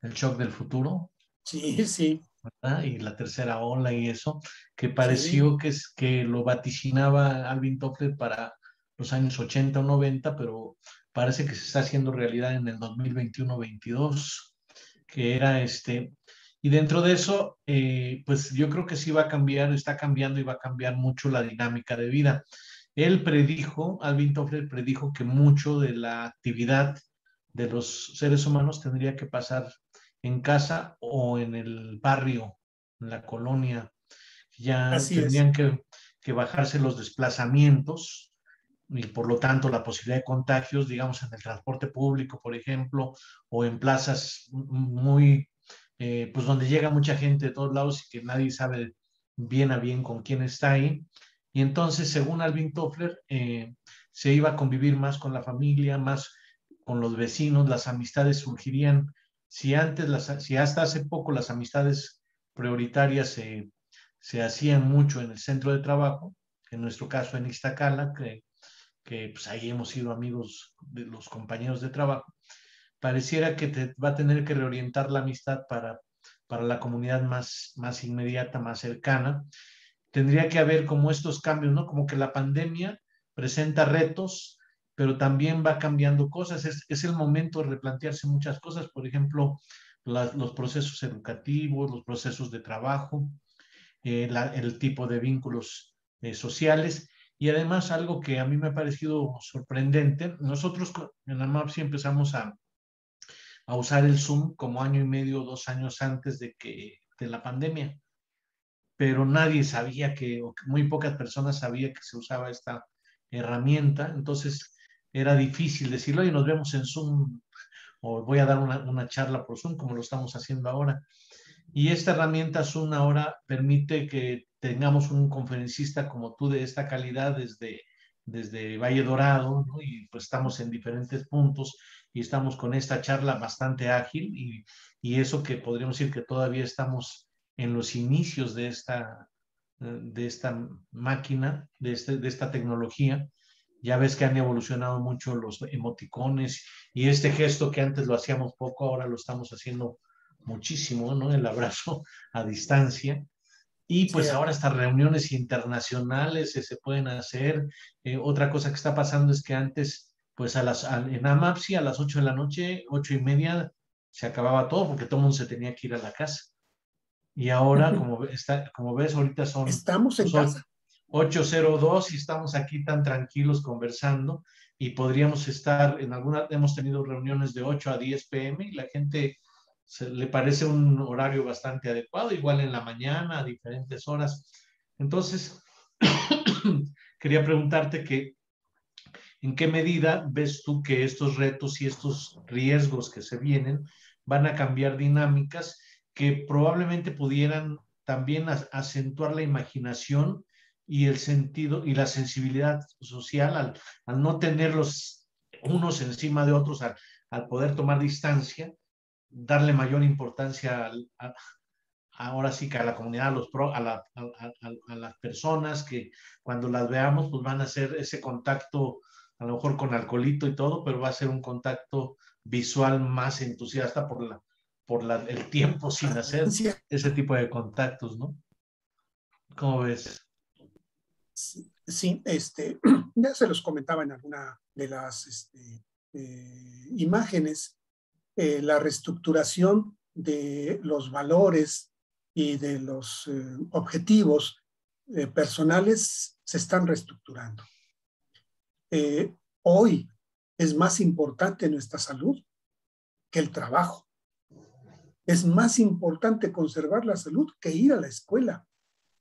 El shock del futuro. Sí, sí. ¿Verdad? Y la tercera ola y eso, que pareció que lo vaticinaba Alvin Toffler para los años 80 o 90, pero parece que se está haciendo realidad en el 2021-22, que era y dentro de eso, pues yo creo que sí va a cambiar, está cambiando y va a cambiar mucho la dinámica de vida. Alvin Toffler predijo que mucho de la actividad de los seres humanos tendría que pasar en casa o en el barrio, en la colonia. Ya Así tendrían que bajarse los desplazamientos y por lo tanto la posibilidad de contagios, digamos, en el transporte público, por ejemplo, o en plazas muy, pues donde llega mucha gente de todos lados y que nadie sabe bien a bien con quién está ahí. Y entonces, según Alvin Toffler, se iba a convivir más con la familia, más con los vecinos, las amistades surgirían. Si hasta hace poco las amistades prioritarias se hacían mucho en el centro de trabajo, en nuestro caso en Iztacala, que pues ahí hemos sido amigos de los compañeros de trabajo, pareciera que te va a tener que reorientar la amistad para la comunidad más inmediata, más cercana. Tendría que haber como estos cambios, ¿no? Como que la pandemia presenta retos, pero también va cambiando cosas. Es el momento de replantearse muchas cosas, por ejemplo, los procesos educativos, los procesos de trabajo, el tipo de vínculos sociales. Y además algo que a mí me ha parecido sorprendente, nosotros en AMAPSI empezamos a usar el Zoom como año y medio, 2 años antes de la pandemia, pero nadie sabía o que muy pocas personas sabían que se usaba esta herramienta, entonces era difícil decirlo, y nos vemos en Zoom, o voy a dar una charla por Zoom, como lo estamos haciendo ahora. Y esta herramienta Zoom ahora permite que tengamos un conferencista como tú de esta calidad desde Valle Dorado, ¿no? Y pues estamos en diferentes puntos y estamos con esta charla bastante ágil y eso que podríamos decir que todavía estamos en los inicios de esta máquina, de esta tecnología. Ya ves que han evolucionado mucho los emoticones y este gesto que antes lo hacíamos poco, ahora lo estamos haciendo muchísimo, ¿no? El abrazo a distancia. Y pues ahora estas reuniones internacionales se pueden hacer. Otra cosa que está pasando es que antes, pues en AMAPSI a las 8 de la noche, 8:30, se acababa todo porque todo el mundo se tenía que ir a la casa. Y ahora, como ves, ahorita son estamos en casa. 8:02 y estamos aquí tan tranquilos conversando y podríamos estar hemos tenido reuniones de 8 a 10 p.m. y la gente le parece un horario bastante adecuado, igual en la mañana, a diferentes horas. Entonces, quería preguntarte ¿en qué medida ves tú que estos retos y estos riesgos que se vienen van a cambiar dinámicas que probablemente pudieran también acentuar la imaginación y el sentido y la sensibilidad social al no tenerlos unos encima de otros, al poder tomar distancia, darle mayor importancia ahora sí que a la comunidad, a las personas que cuando las veamos pues van a hacer ese contacto a lo mejor con alcoholito y todo, pero va a ser un contacto visual más entusiasta por el tiempo sin hacer ese tipo de contactos, ¿no? ¿Cómo ves? Sí, ya se los comentaba en alguna de las imágenes, la reestructuración de los valores y de los objetivos personales se están reestructurando. Hoy es más importante nuestra salud que el trabajo. Es más importante conservar la salud que ir a la escuela.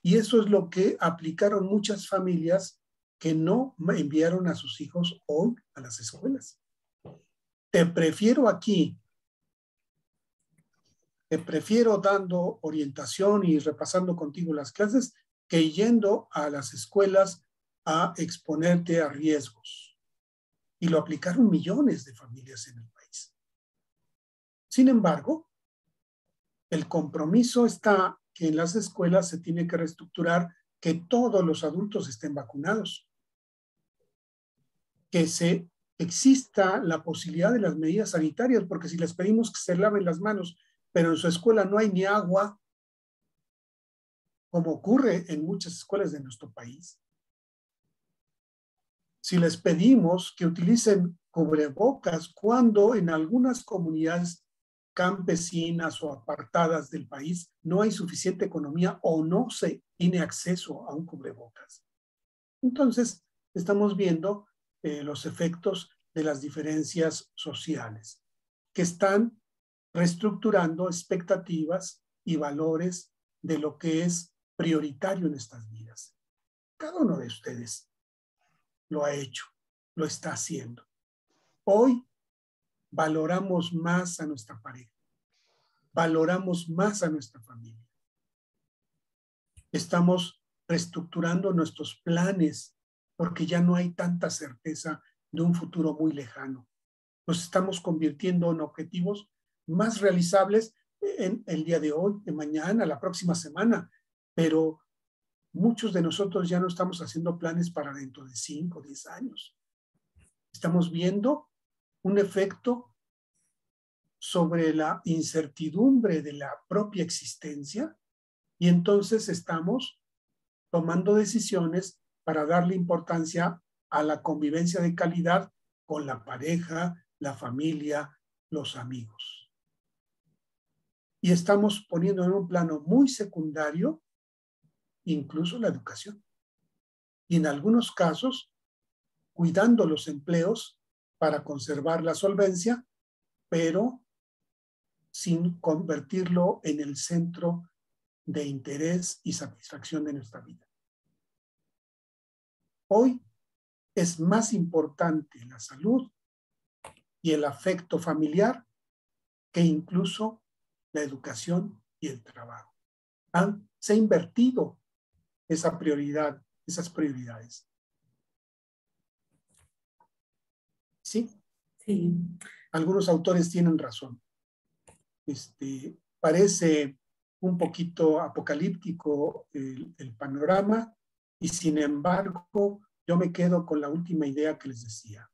Y eso es lo que aplicaron muchas familias que no enviaron a sus hijos hoy a las escuelas. Te prefiero aquí, te prefiero dando orientación y repasando contigo las clases que yendo a las escuelas a exponerte a riesgos. Y lo aplicaron millones de familias en el país. Sin embargo, el compromiso está que en las escuelas se tiene que reestructurar que todos los adultos estén vacunados, que exista la posibilidad de las medidas sanitarias, porque si les pedimos que se laven las manos, pero en su escuela no hay ni agua, como ocurre en muchas escuelas de nuestro país. Si les pedimos que utilicen cubrebocas cuando en algunas comunidades campesinas o apartadas del país no hay suficiente economía o no se tiene acceso a un cubrebocas. Entonces, estamos viendo los efectos de las diferencias sociales que están reestructurando expectativas y valores de lo que es prioritario en estas vidas. Cada uno de ustedes lo ha hecho. lo está haciendo. Hoy valoramos más a nuestra pareja, valoramos más a nuestra familia. Estamos reestructurando nuestros planes porque ya no hay tanta certeza de un futuro muy lejano. Nos estamos convirtiendo en objetivos más realizables en el día de hoy, de mañana, la próxima semana, pero muchos de nosotros ya no estamos haciendo planes para dentro de 5 o 10 años. Estamos viendo un efecto sobre la incertidumbre de la propia existencia y entonces estamos tomando decisiones para darle importancia a la convivencia de calidad con la pareja, la familia, los amigos. Y estamos poniendo en un plano muy secundario incluso la educación. Y en algunos casos, cuidando los empleos para conservar la solvencia, pero sin convertirlo en el centro de interés y satisfacción de nuestra vida. Hoy es más importante la salud y el afecto familiar que incluso la educación y el trabajo. Se ha invertido esa prioridad, esas prioridades. ¿Sí? Sí. Algunos autores tienen razón. Parece un poquito apocalíptico el panorama y sin embargo yo me quedo con la última idea que les decía.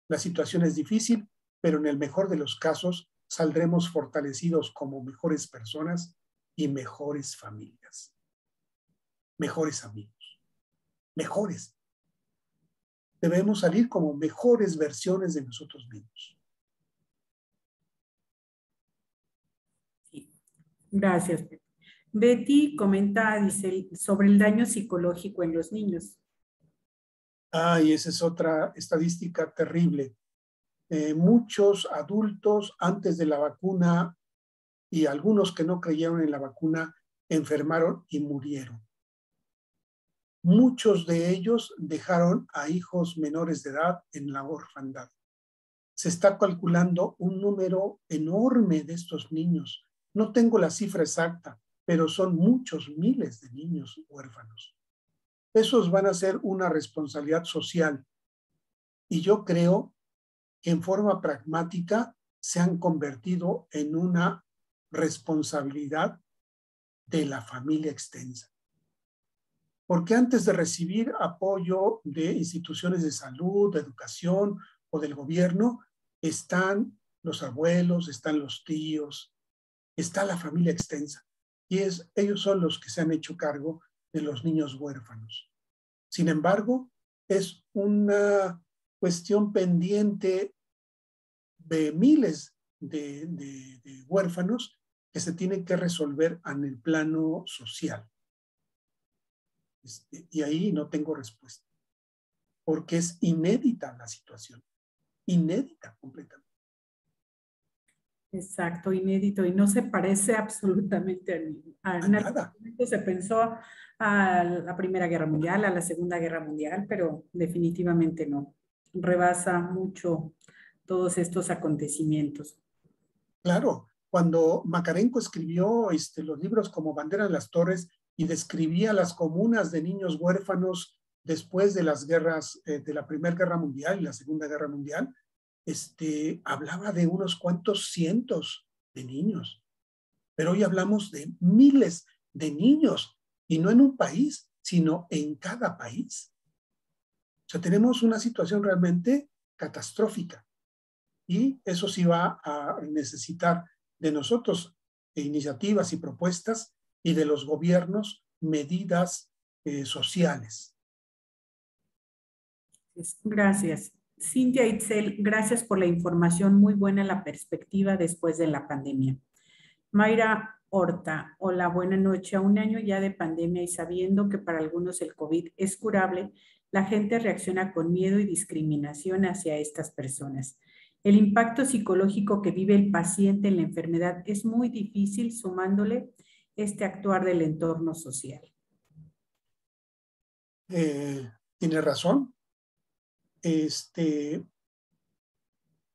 La situación es difícil, pero en el mejor de los casos saldremos fortalecidos como mejores personas y mejores familias, mejores amigos, mejores. Debemos salir como mejores versiones de nosotros mismos. Gracias. Betty comenta, dice, sobre el daño psicológico en los niños. Y esa es otra estadística terrible. Muchos adultos antes de la vacuna y algunos que no creyeron en la vacuna enfermaron y murieron. Muchos de ellos dejaron a hijos menores de edad en la orfandad. Se está calculando un número enorme de estos niños. No tengo la cifra exacta, pero son muchos miles de niños huérfanos. Esos van a ser una responsabilidad social. Y yo creo que en forma pragmática se han convertido en una responsabilidad de la familia extensa. Porque antes de recibir apoyo de instituciones de salud, de educación o del gobierno, están los abuelos, están los tíos, está la familia extensa. Y ellos son los que se han hecho cargo de los niños huérfanos. Sin embargo, es una cuestión pendiente de miles de huérfanos que se tienen que resolver en el plano social. Y ahí no tengo respuesta, porque es inédita la situación, inédita completamente. Exacto, inédito, y no se parece absolutamente a nada. Se pensó a la Primera Guerra Mundial, a la Segunda Guerra Mundial, pero definitivamente no. Rebasa mucho todos estos acontecimientos. Claro, cuando Makarenko escribió los libros como Bandera en las Torres y describía las comunas de niños huérfanos después de las guerras, de la Primera Guerra Mundial y la Segunda Guerra Mundial, hablaba de unos cuantos cientos de niños. Pero hoy hablamos de miles de niños, y no en un país, sino en cada país. O sea, tenemos una situación realmente catastrófica. Y eso sí va a necesitar de nosotros iniciativas y propuestas y de los gobiernos medidas sociales. Gracias. Cintia Itzel, gracias por la información. Muy buena la perspectiva después de la pandemia. Mayra Horta, hola, buena noche. A un año ya de pandemia y sabiendo que para algunos el COVID es curable, la gente reacciona con miedo y discriminación hacia estas personas. El impacto psicológico que vive el paciente en la enfermedad es muy difícil sumándole este actuar del entorno social. Tiene razón.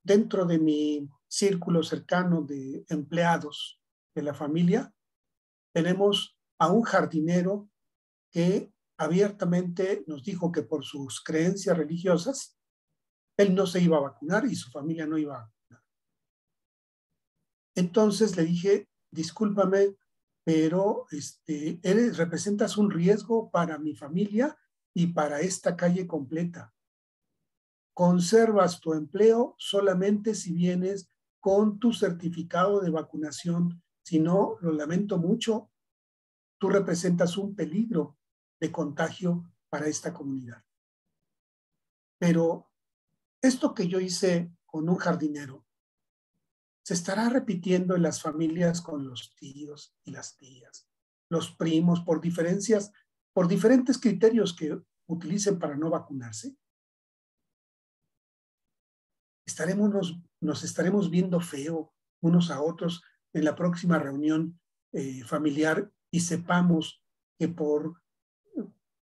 dentro de mi círculo cercano de empleados de la familia, tenemos a un jardinero que abiertamente nos dijo que por sus creencias religiosas, él no se iba a vacunar y su familia no iba a vacunar. Entonces le dije, discúlpame, pero representas un riesgo para mi familia y para esta calle completa. Conservas tu empleo solamente si vienes con tu certificado de vacunación. Si no, lo lamento mucho, tú representas un peligro de contagio para esta comunidad. Pero esto que yo hice con un jardinero se estará repitiendo en las familias con los tíos y las tías, los primos, por diferencias, por diferentes criterios que utilicen para no vacunarse. Nos estaremos viendo feo unos a otros en la próxima reunión familiar y sepamos que por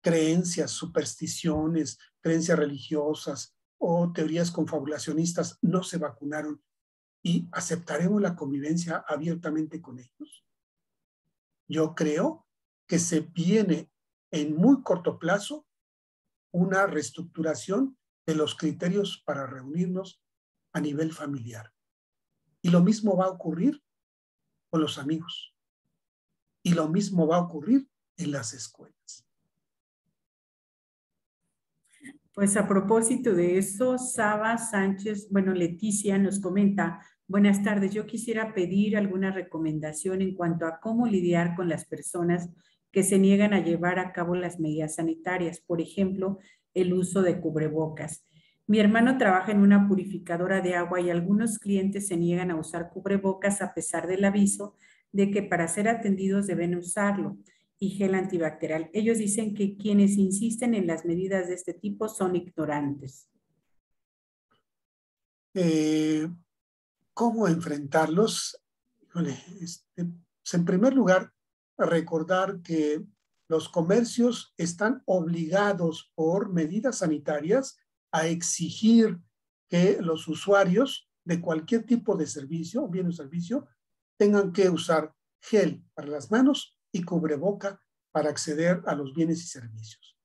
creencias, supersticiones, creencias religiosas o teorías confabulacionistas no se vacunaron y aceptaremos la convivencia abiertamente con ellos. Yo creo que se viene en muy corto plazo una reestructuración de los criterios para reunirnos a nivel familiar. Y lo mismo va a ocurrir con los amigos. Y lo mismo va a ocurrir en las escuelas. Pues a propósito de eso, Saba Sánchez, Leticia nos comenta, buenas tardes, yo quisiera pedir alguna recomendación en cuanto a cómo lidiar con las personas que se niegan a llevar a cabo las medidas sanitarias, por ejemplo, el uso de cubrebocas. Mi hermano trabaja en una purificadora de agua y algunos clientes se niegan a usar cubrebocas a pesar del aviso de que para ser atendidos deben usarlo y gel antibacterial. Ellos dicen que quienes insisten en las medidas de este tipo son ignorantes. ¿Cómo enfrentarlos? Híjole, en primer lugar, recordar que los comercios están obligados por medidas sanitarias a exigir que los usuarios de cualquier tipo de servicio, bien o servicio, tengan que usar gel para las manos y cubreboca para acceder a los bienes y servicios.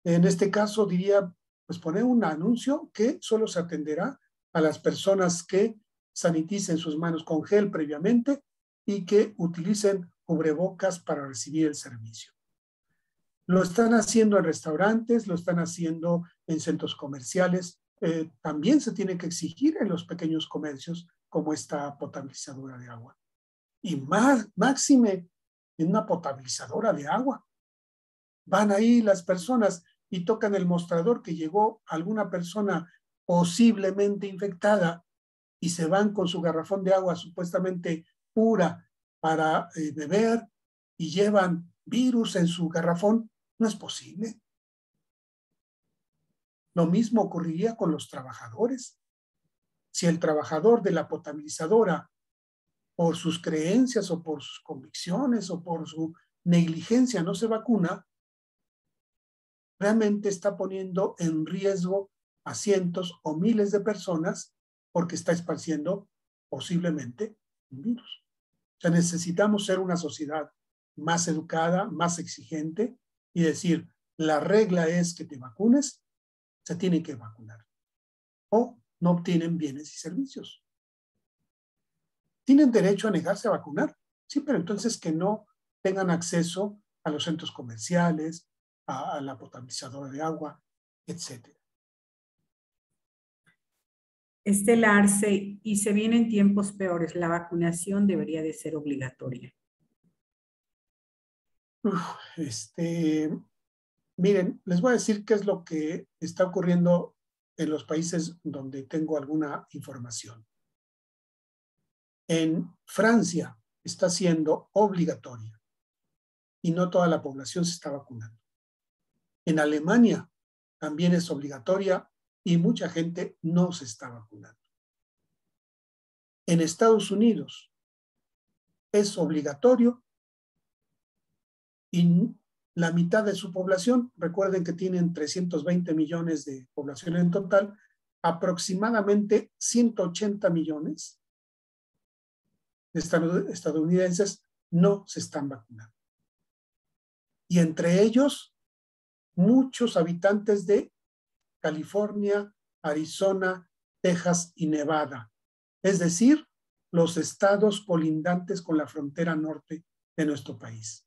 En este caso diría, pues poner un anuncio que solo se atenderá a las personas que saniticen sus manos con gel previamente y que utilicen cubrebocas para recibir el servicio. Lo están haciendo en restaurantes, lo están haciendo en centros comerciales. También se tiene que exigir en los pequeños comercios como esta potabilizadora de agua. Y máxime en una potabilizadora de agua. Van ahí las personas y tocan el mostrador que llegó alguna persona posiblemente infectada y se van con su garrafón de agua supuestamente pura para beber y llevan virus en su garrafón. No es posible. Lo mismo ocurriría con los trabajadores. Si el trabajador de la potabilizadora, por sus creencias o por sus convicciones o por su negligencia no se vacuna, realmente está poniendo en riesgo a cientos o miles de personas porque está esparciendo posiblemente un virus. O sea, necesitamos ser una sociedad más educada, más exigente y decir, la regla es que te vacunes, se tiene que vacunar o no obtienen bienes y servicios. ¿Tienen derecho a negarse a vacunar? Sí, pero entonces que no tengan acceso a los centros comerciales, a la potabilizadora de agua, etc. Estela Arce, y se vienen tiempos peores, la vacunación debería de ser obligatoria. Miren, les voy a decir qué es lo que está ocurriendo en los países donde tengo alguna información. En Francia está siendo obligatoria y no toda la población se está vacunando. En Alemania también es obligatoria y mucha gente no se está vacunando. En Estados Unidos es obligatorio y la mitad de su población. Recuerden que tienen 320 millones de población en total, aproximadamente 180 millones de estadounidenses no se están vacunando. Y entre ellos, muchos habitantes de California, Arizona, Texas y Nevada. Es decir, los estados colindantes con la frontera norte de nuestro país.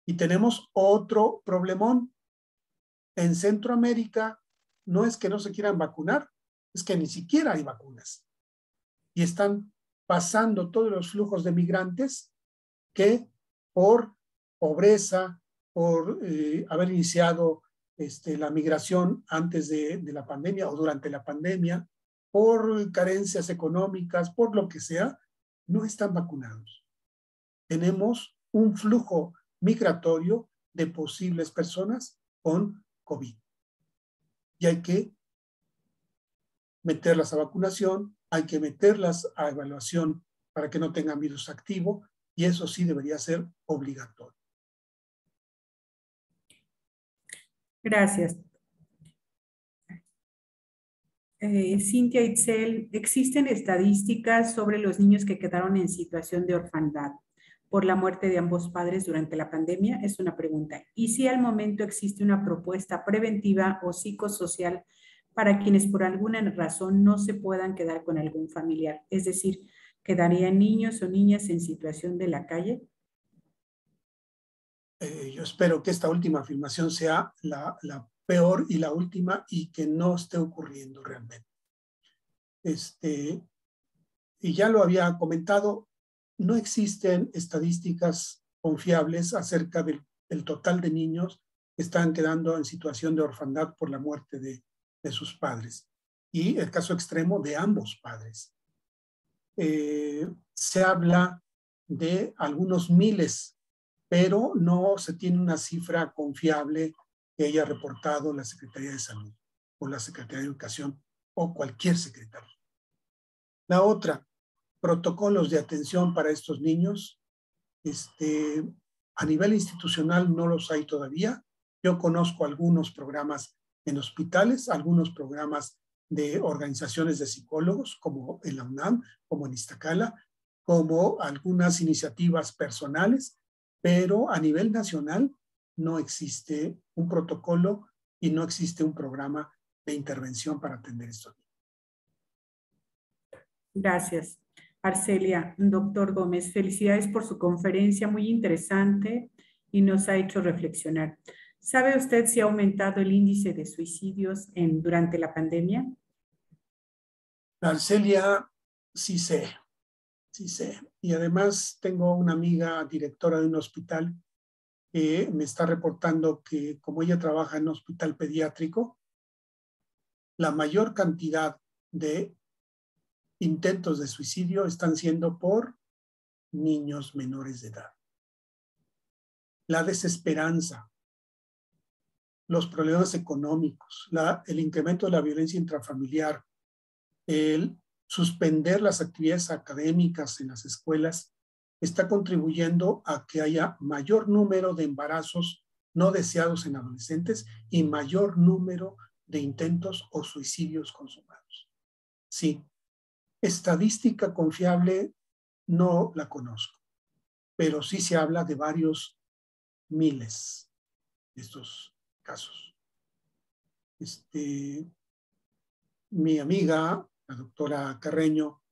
Y tenemos otro problemón. En Centroamérica no es que no se quieran vacunar, es que ni siquiera hay vacunas. Y están pasando todos los flujos de migrantes que por pobreza, por haber iniciado la migración antes de la pandemia o durante la pandemia, por carencias económicas, por lo que sea, no están vacunados. Tenemos un flujo migratorio de posibles personas con COVID. Y hay que meterlas a vacunación, hay que meterlas a evaluación para que no tengan virus activo, y eso sí debería ser obligatorio. Gracias. Cintia Itzel, ¿existen estadísticas sobre los niños que quedaron en situación de orfandad por la muerte de ambos padres durante la pandemia? Es una pregunta. Y si al momento existe una propuesta preventiva o psicosocial para quienes por alguna razón no se puedan quedar con algún familiar, es decir, ¿quedarían niños o niñas en situación de la calle? Yo espero que esta última afirmación sea la peor y la última y que no esté ocurriendo realmente. Y ya lo había comentado, no existen estadísticas confiables acerca del total de niños que están quedando en situación de orfandad por la muerte de sus padres. Y el caso extremo de ambos padres. Se habla de algunos miles, pero no se tiene una cifra confiable que haya reportado la Secretaría de Salud o la Secretaría de Educación o cualquier secretario. La otra, protocolos de atención para estos niños. A nivel institucional no los hay todavía. Yo conozco algunos programas en hospitales, algunos programas de organizaciones de psicólogos, como en la UNAM, como en Iztacala, como algunas iniciativas personales, pero a nivel nacional no existe un protocolo y no existe un programa de intervención para atender estos niños. Gracias. Arcelia, doctor Gómez, felicidades por su conferencia, muy interesante y nos ha hecho reflexionar. ¿Sabe usted si ha aumentado el índice de suicidios durante la pandemia? Arcelia, sí sé. Y además tengo una amiga directora de un hospital que me está reportando que como ella trabaja en un hospital pediátrico, la mayor cantidad de intentos de suicidio están siendo por niños menores de edad. La desesperanza, los problemas económicos, el incremento de la violencia intrafamiliar, el suspender las actividades académicas en las escuelas, está contribuyendo a que haya mayor número de embarazos no deseados en adolescentes y mayor número de intentos o suicidios consumados. Sí, estadística confiable no la conozco, pero sí se habla de varios miles de estos casos. Mi amiga, la doctora Carreño,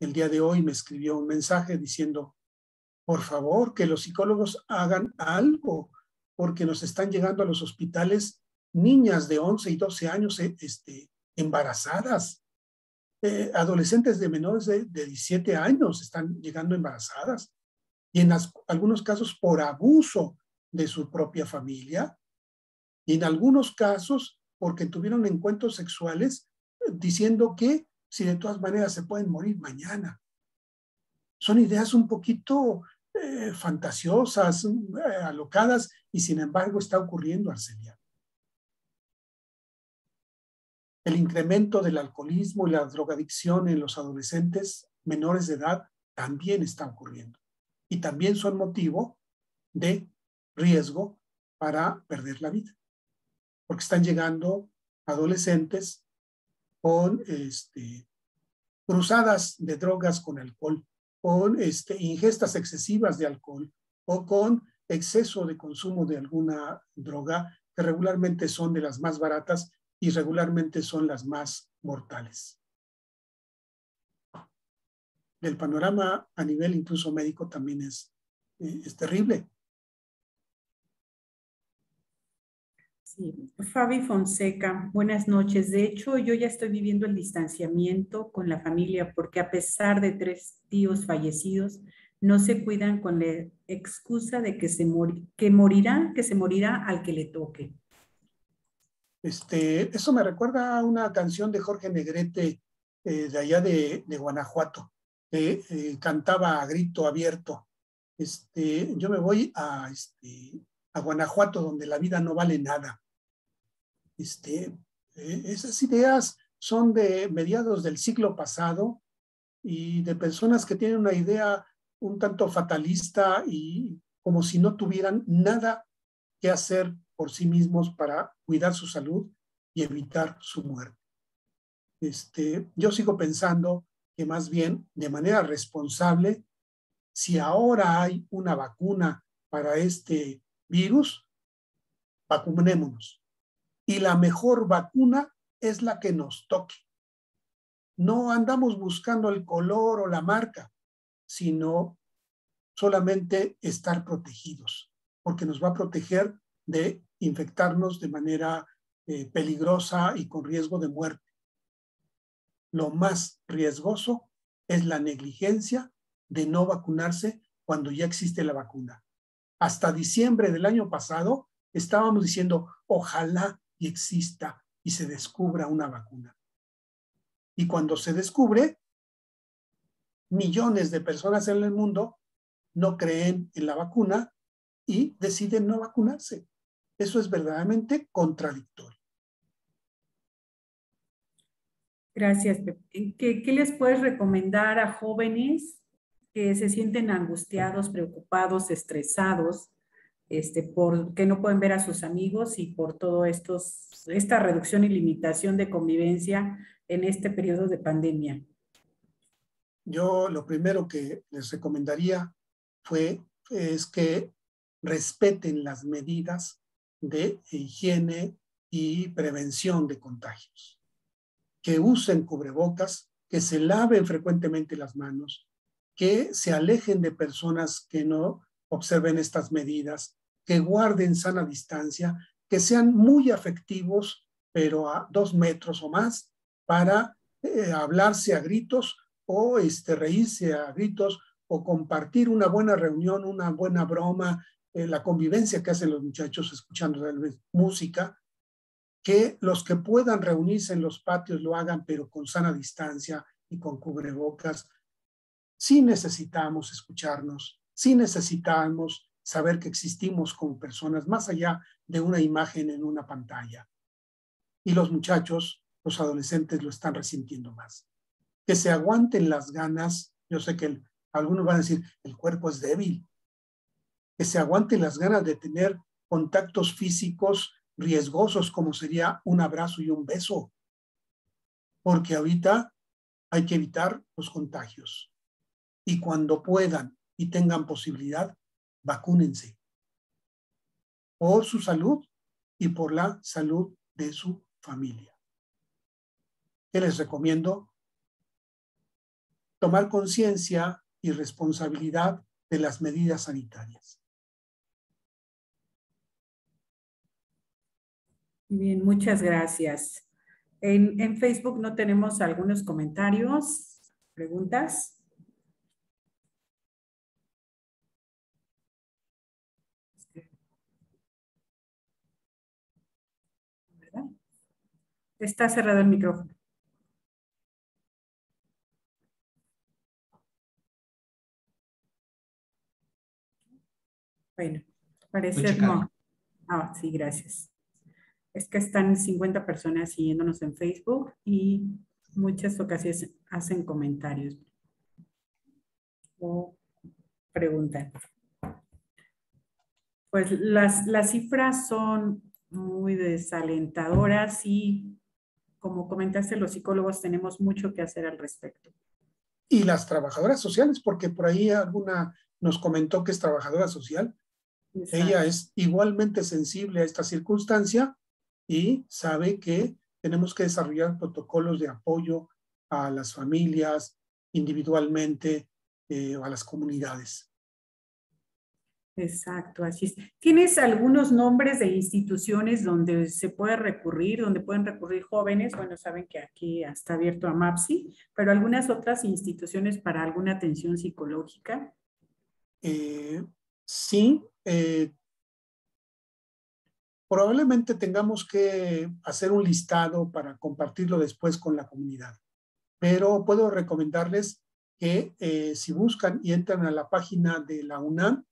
el día de hoy me escribió un mensaje diciendo, por favor, que los psicólogos hagan algo, porque nos están llegando a los hospitales niñas de 11 y 12 años embarazadas. Adolescentes de menores de 17 años están llegando embarazadas. Y en algunos casos por abuso de su propia familia. Y en algunos casos porque tuvieron encuentros sexuales diciendo que si de todas maneras se pueden morir mañana. Son ideas un poquito fantasiosas, alocadas, y sin embargo está ocurriendo, Arcelia. El incremento del alcoholismo y la drogadicción en los adolescentes menores de edad también está ocurriendo. Y también son motivo de riesgo para perder la vida, porque están llegando adolescentes con cruzadas de drogas con alcohol, con ingestas excesivas de alcohol o con exceso de consumo de alguna droga que regularmente son de las más baratas y regularmente son las más mortales. El panorama a nivel incluso médico también es terrible. Sí. Fabi Fonseca, buenas noches. De hecho, yo ya estoy viviendo el distanciamiento con la familia porque a pesar de 3 tíos fallecidos, no se cuidan con la excusa de que se morirá al que le toque. Eso me recuerda a una canción de Jorge Negrete de allá de Guanajuato, que cantaba a grito abierto. Yo me voy a Guanajuato, donde la vida no vale nada. Esas ideas son de mediados del siglo pasado y de personas que tienen una idea un tanto fatalista y como si no tuvieran nada que hacer por sí mismos para cuidar su salud y evitar su muerte. Yo sigo pensando que más bien de manera responsable, si ahora hay una vacuna para este virus, vacunémonos. Y la mejor vacuna es la que nos toque. No andamos buscando el color o la marca, sino solamente estar protegidos, porque nos va a proteger de infectarnos de manera peligrosa y con riesgo de muerte. Lo más riesgoso es la negligencia de no vacunarse cuando ya existe la vacuna. Hasta diciembre del año pasado estábamos diciendo, ojalá y exista y se descubra una vacuna. Y cuando se descubre, millones de personas en el mundo no creen en la vacuna y deciden no vacunarse. Eso es verdaderamente contradictorio. Gracias, Pepe. ¿Qué les puedes recomendar a jóvenes que se sienten angustiados, preocupados, estresados, porque no pueden ver a sus amigos y por todo esta reducción y limitación de convivencia en este periodo de pandemia? Yo lo primero que les recomendaría es que respeten las medidas de higiene y prevención de contagios, que usen cubrebocas, que se laven frecuentemente las manos, que se alejen de personas que no observen estas medidas, que guarden sana distancia, que sean muy afectivos, pero a 2 metros o más, para hablarse a gritos o reírse a gritos o compartir una buena reunión, una buena broma, la convivencia que hacen los muchachos escuchando tal vez música, que los que puedan reunirse en los patios lo hagan, pero con sana distancia y con cubrebocas. Sí necesitamos escucharnos, sí necesitamos saber que existimos como personas, más allá de una imagen en una pantalla. Y los muchachos, los adolescentes lo están resintiendo más. Que se aguanten las ganas. Yo sé que algunos van a decir, el cuerpo es débil. Que se aguanten las ganas de tener contactos físicos riesgosos, como sería un abrazo y un beso. Porque ahorita hay que evitar los contagios. Y cuando puedan y tengan posibilidad, vacúnense. Por su salud y por la salud de su familia. ¿Qué les recomiendo? Tomar conciencia y responsabilidad de las medidas sanitarias. Bien, muchas gracias. En Facebook no tenemos algunos comentarios, preguntas. ¿Verdad? Está cerrado el micrófono. Bueno, parece no. Ah, sí, gracias. Es que están 50 personas siguiéndonos en Facebook y muchas ocasiones hacen comentarios o preguntan. Pues las cifras son muy desalentadoras y, como comentaste, los psicólogos tenemos mucho que hacer al respecto. Y las trabajadoras sociales, porque por ahí alguna nos comentó que es trabajadora social. Exacto. Ella es igualmente sensible a esta circunstancia y sabe que tenemos que desarrollar protocolos de apoyo a las familias individualmente, a las comunidades. Exacto, así es. ¿Tienes algunos nombres de instituciones donde se puede recurrir, donde pueden recurrir jóvenes? Bueno, saben que aquí está abierto a MAPSI, pero algunas otras instituciones para alguna atención psicológica. Sí, probablemente tengamos que hacer un listado para compartirlo después con la comunidad, pero puedo recomendarles que si buscan y entran a la página de la UNAM,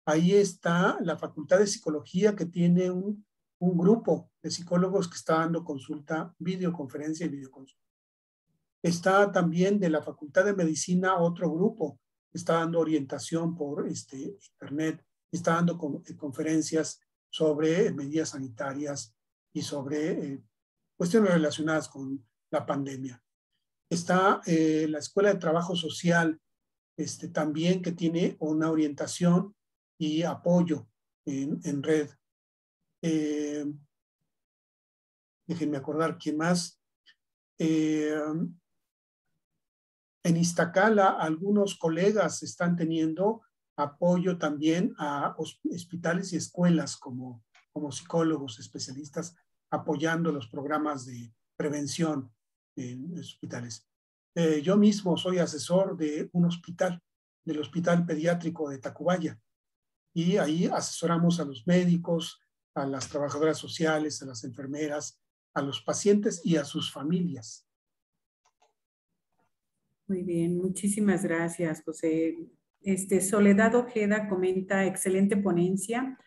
ahí está la Facultad de Psicología, que tiene un grupo de psicólogos que está dando consulta, videoconferencia y videoconsulta. Está también de la Facultad de Medicina otro grupo que está dando orientación por internet, está dando conferencias sobre medidas sanitarias y sobre cuestiones relacionadas con la pandemia. Está la Escuela de Trabajo Social, también, que tiene una orientación y apoyo en red. Déjenme acordar quién más. En Iztacala, algunos colegas están teniendo apoyo también a hospitales y escuelas como psicólogos especialistas, apoyando los programas de prevención en hospitales. Yo mismo soy asesor de un hospital, del Hospital Pediátrico de Tacubaya, y ahí asesoramos a los médicos, a las trabajadoras sociales, a las enfermeras, a los pacientes y a sus familias. Muy bien, muchísimas gracias, José. Soledad Ojeda comenta, excelente ponencia.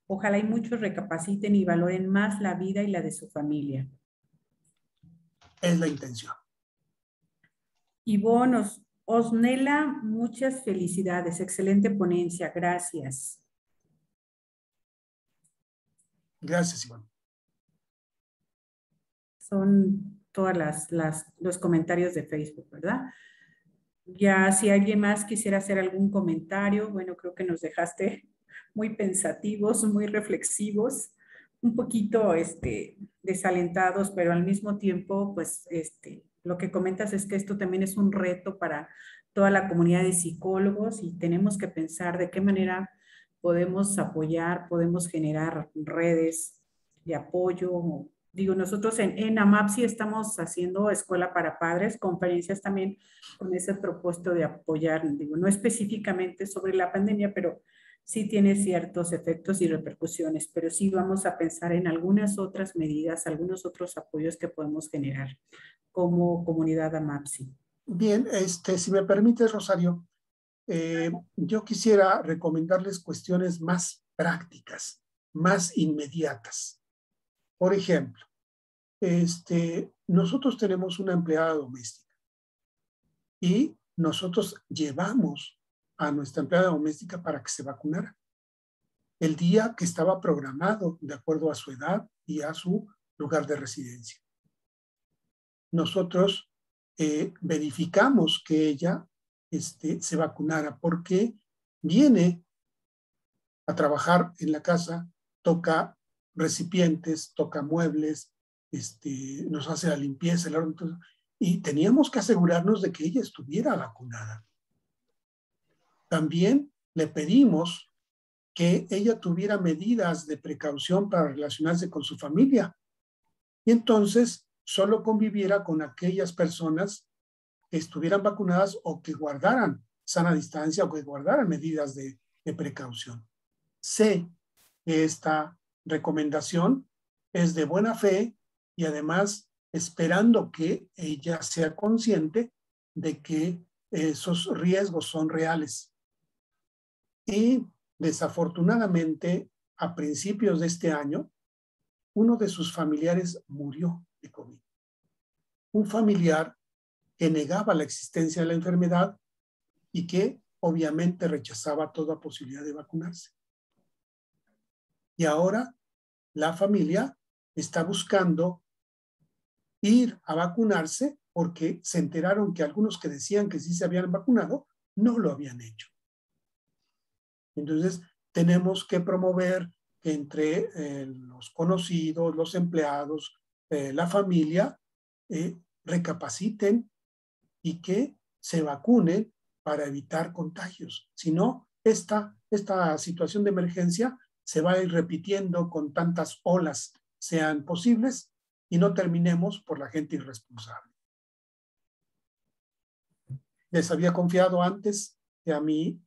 Ojalá y muchos recapaciten y valoren más la vida y la de su familia. Es la intención. Ivonne Osnela, muchas felicidades. Excelente ponencia. Gracias. Gracias, Ivonne. Son todas los comentarios de Facebook, ¿verdad? Ya si alguien más quisiera hacer algún comentario, bueno, creo que nos dejaste muy pensativos, muy reflexivos, un poquito desalentados, pero al mismo tiempo, pues, lo que comentas es que esto también es un reto para toda la comunidad de psicólogos y tenemos que pensar de qué manera podemos apoyar, podemos generar redes de apoyo. Digo, nosotros en AMAPSI estamos haciendo escuela para padres, conferencias también con ese propósito de apoyar, digo, no específicamente sobre la pandemia, pero sí tiene ciertos efectos y repercusiones, pero sí vamos a pensar en algunas otras medidas, algunos otros apoyos que podemos generar como comunidad AMAPSI. Bien, si me permites, Rosario, yo quisiera recomendarles cuestiones más prácticas, más inmediatas. Por ejemplo, nosotros tenemos una empleada doméstica y nosotros llevamos a nuestra empleada doméstica para que se vacunara el día que estaba programado de acuerdo a su edad y a su lugar de residencia. Nosotros verificamos que ella se vacunara porque viene a trabajar en la casa, toca recipientes, toca muebles, nos hace la limpieza, el orden, y teníamos que asegurarnos de que ella estuviera vacunada. También le pedimos que ella tuviera medidas de precaución para relacionarse con su familia y entonces solo conviviera con aquellas personas que estuvieran vacunadas o que guardaran sana distancia o que guardaran medidas de precaución. Sé que esta recomendación es de buena fe y además esperando que ella sea consciente de que esos riesgos son reales. Y desafortunadamente, a principios de este año, uno de sus familiares murió de COVID. Un familiar que negaba la existencia de la enfermedad y que obviamente rechazaba toda posibilidad de vacunarse. Y ahora la familia está buscando ir a vacunarse porque se enteraron que algunos que decían que sí se habían vacunado no lo habían hecho. Entonces, tenemos que promover que entre los conocidos, los empleados, la familia, recapaciten y que se vacunen para evitar contagios. Si no, esta situación de emergencia se va a ir repitiendo con tantas olas sean posibles y no terminemos por la gente irresponsable. Les había confiado antes que a mí,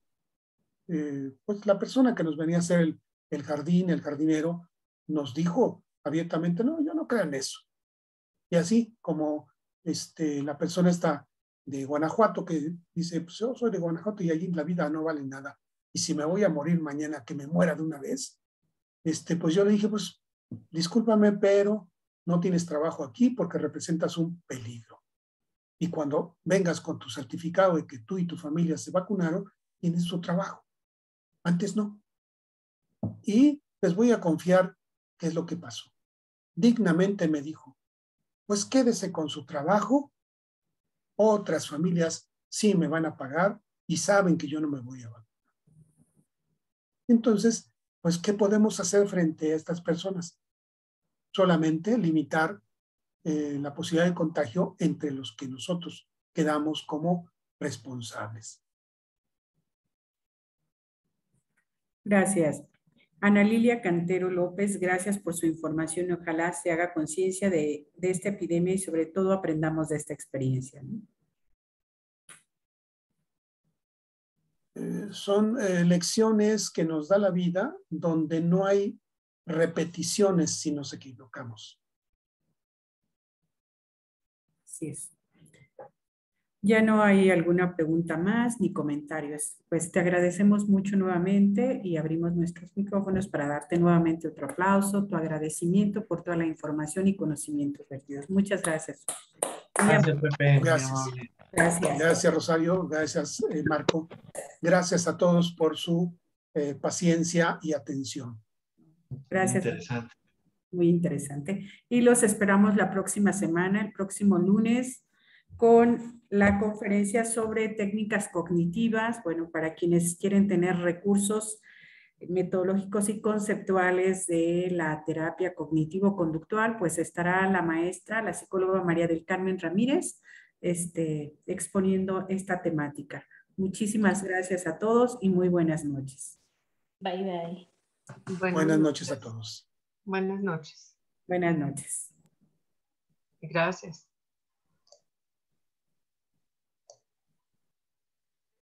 pues la persona que nos venía a hacer el jardín, el jardinero, nos dijo abiertamente, no, yo no creo en eso. Y así como la persona está de Guanajuato que dice, pues yo soy de Guanajuato y allí la vida no vale nada. Y si me voy a morir mañana, que me muera de una vez. Pues yo le dije, pues discúlpame, pero no tienes trabajo aquí porque representas un peligro. Y cuando vengas con tu certificado de que tú y tu familia se vacunaron, tienes tu trabajo. Antes no. Y les voy a confiar qué es lo que pasó. Dignamente me dijo, pues quédese con su trabajo. Otras familias sí me van a pagar y saben que yo no me voy a vacunar. Entonces, pues, ¿qué podemos hacer frente a estas personas? Solamente limitar la posibilidad de contagio entre los que nosotros quedamos como responsables. Gracias. Ana Lilia Cantero López, gracias por su información y ojalá se haga conciencia de esta epidemia y sobre todo aprendamos de esta experiencia, ¿no? Son lecciones que nos da la vida donde no hay repeticiones si nos equivocamos. Así es. Ya no hay alguna pregunta más ni comentarios. Pues te agradecemos mucho nuevamente y abrimos nuestros micrófonos para darte nuevamente otro aplauso, tu agradecimiento por toda la información y conocimientos vertidos. Muchas gracias. Gracias, Pepe. Gracias. Gracias. Gracias, Rosario. Gracias, Marco. Gracias a todos por su paciencia y atención. Gracias. Muy interesante. Muy interesante. Y los esperamos la próxima semana, el próximo lunes, con la conferencia sobre técnicas cognitivas. Bueno, para quienes quieren tener recursos metodológicos y conceptuales de la terapia cognitivo-conductual, pues estará la maestra, la psicóloga María del Carmen Ramírez, exponiendo esta temática. Muchísimas gracias a todos y muy buenas noches. Bye, bye. Buenas noches a todos. Buenas noches. Buenas noches. Gracias.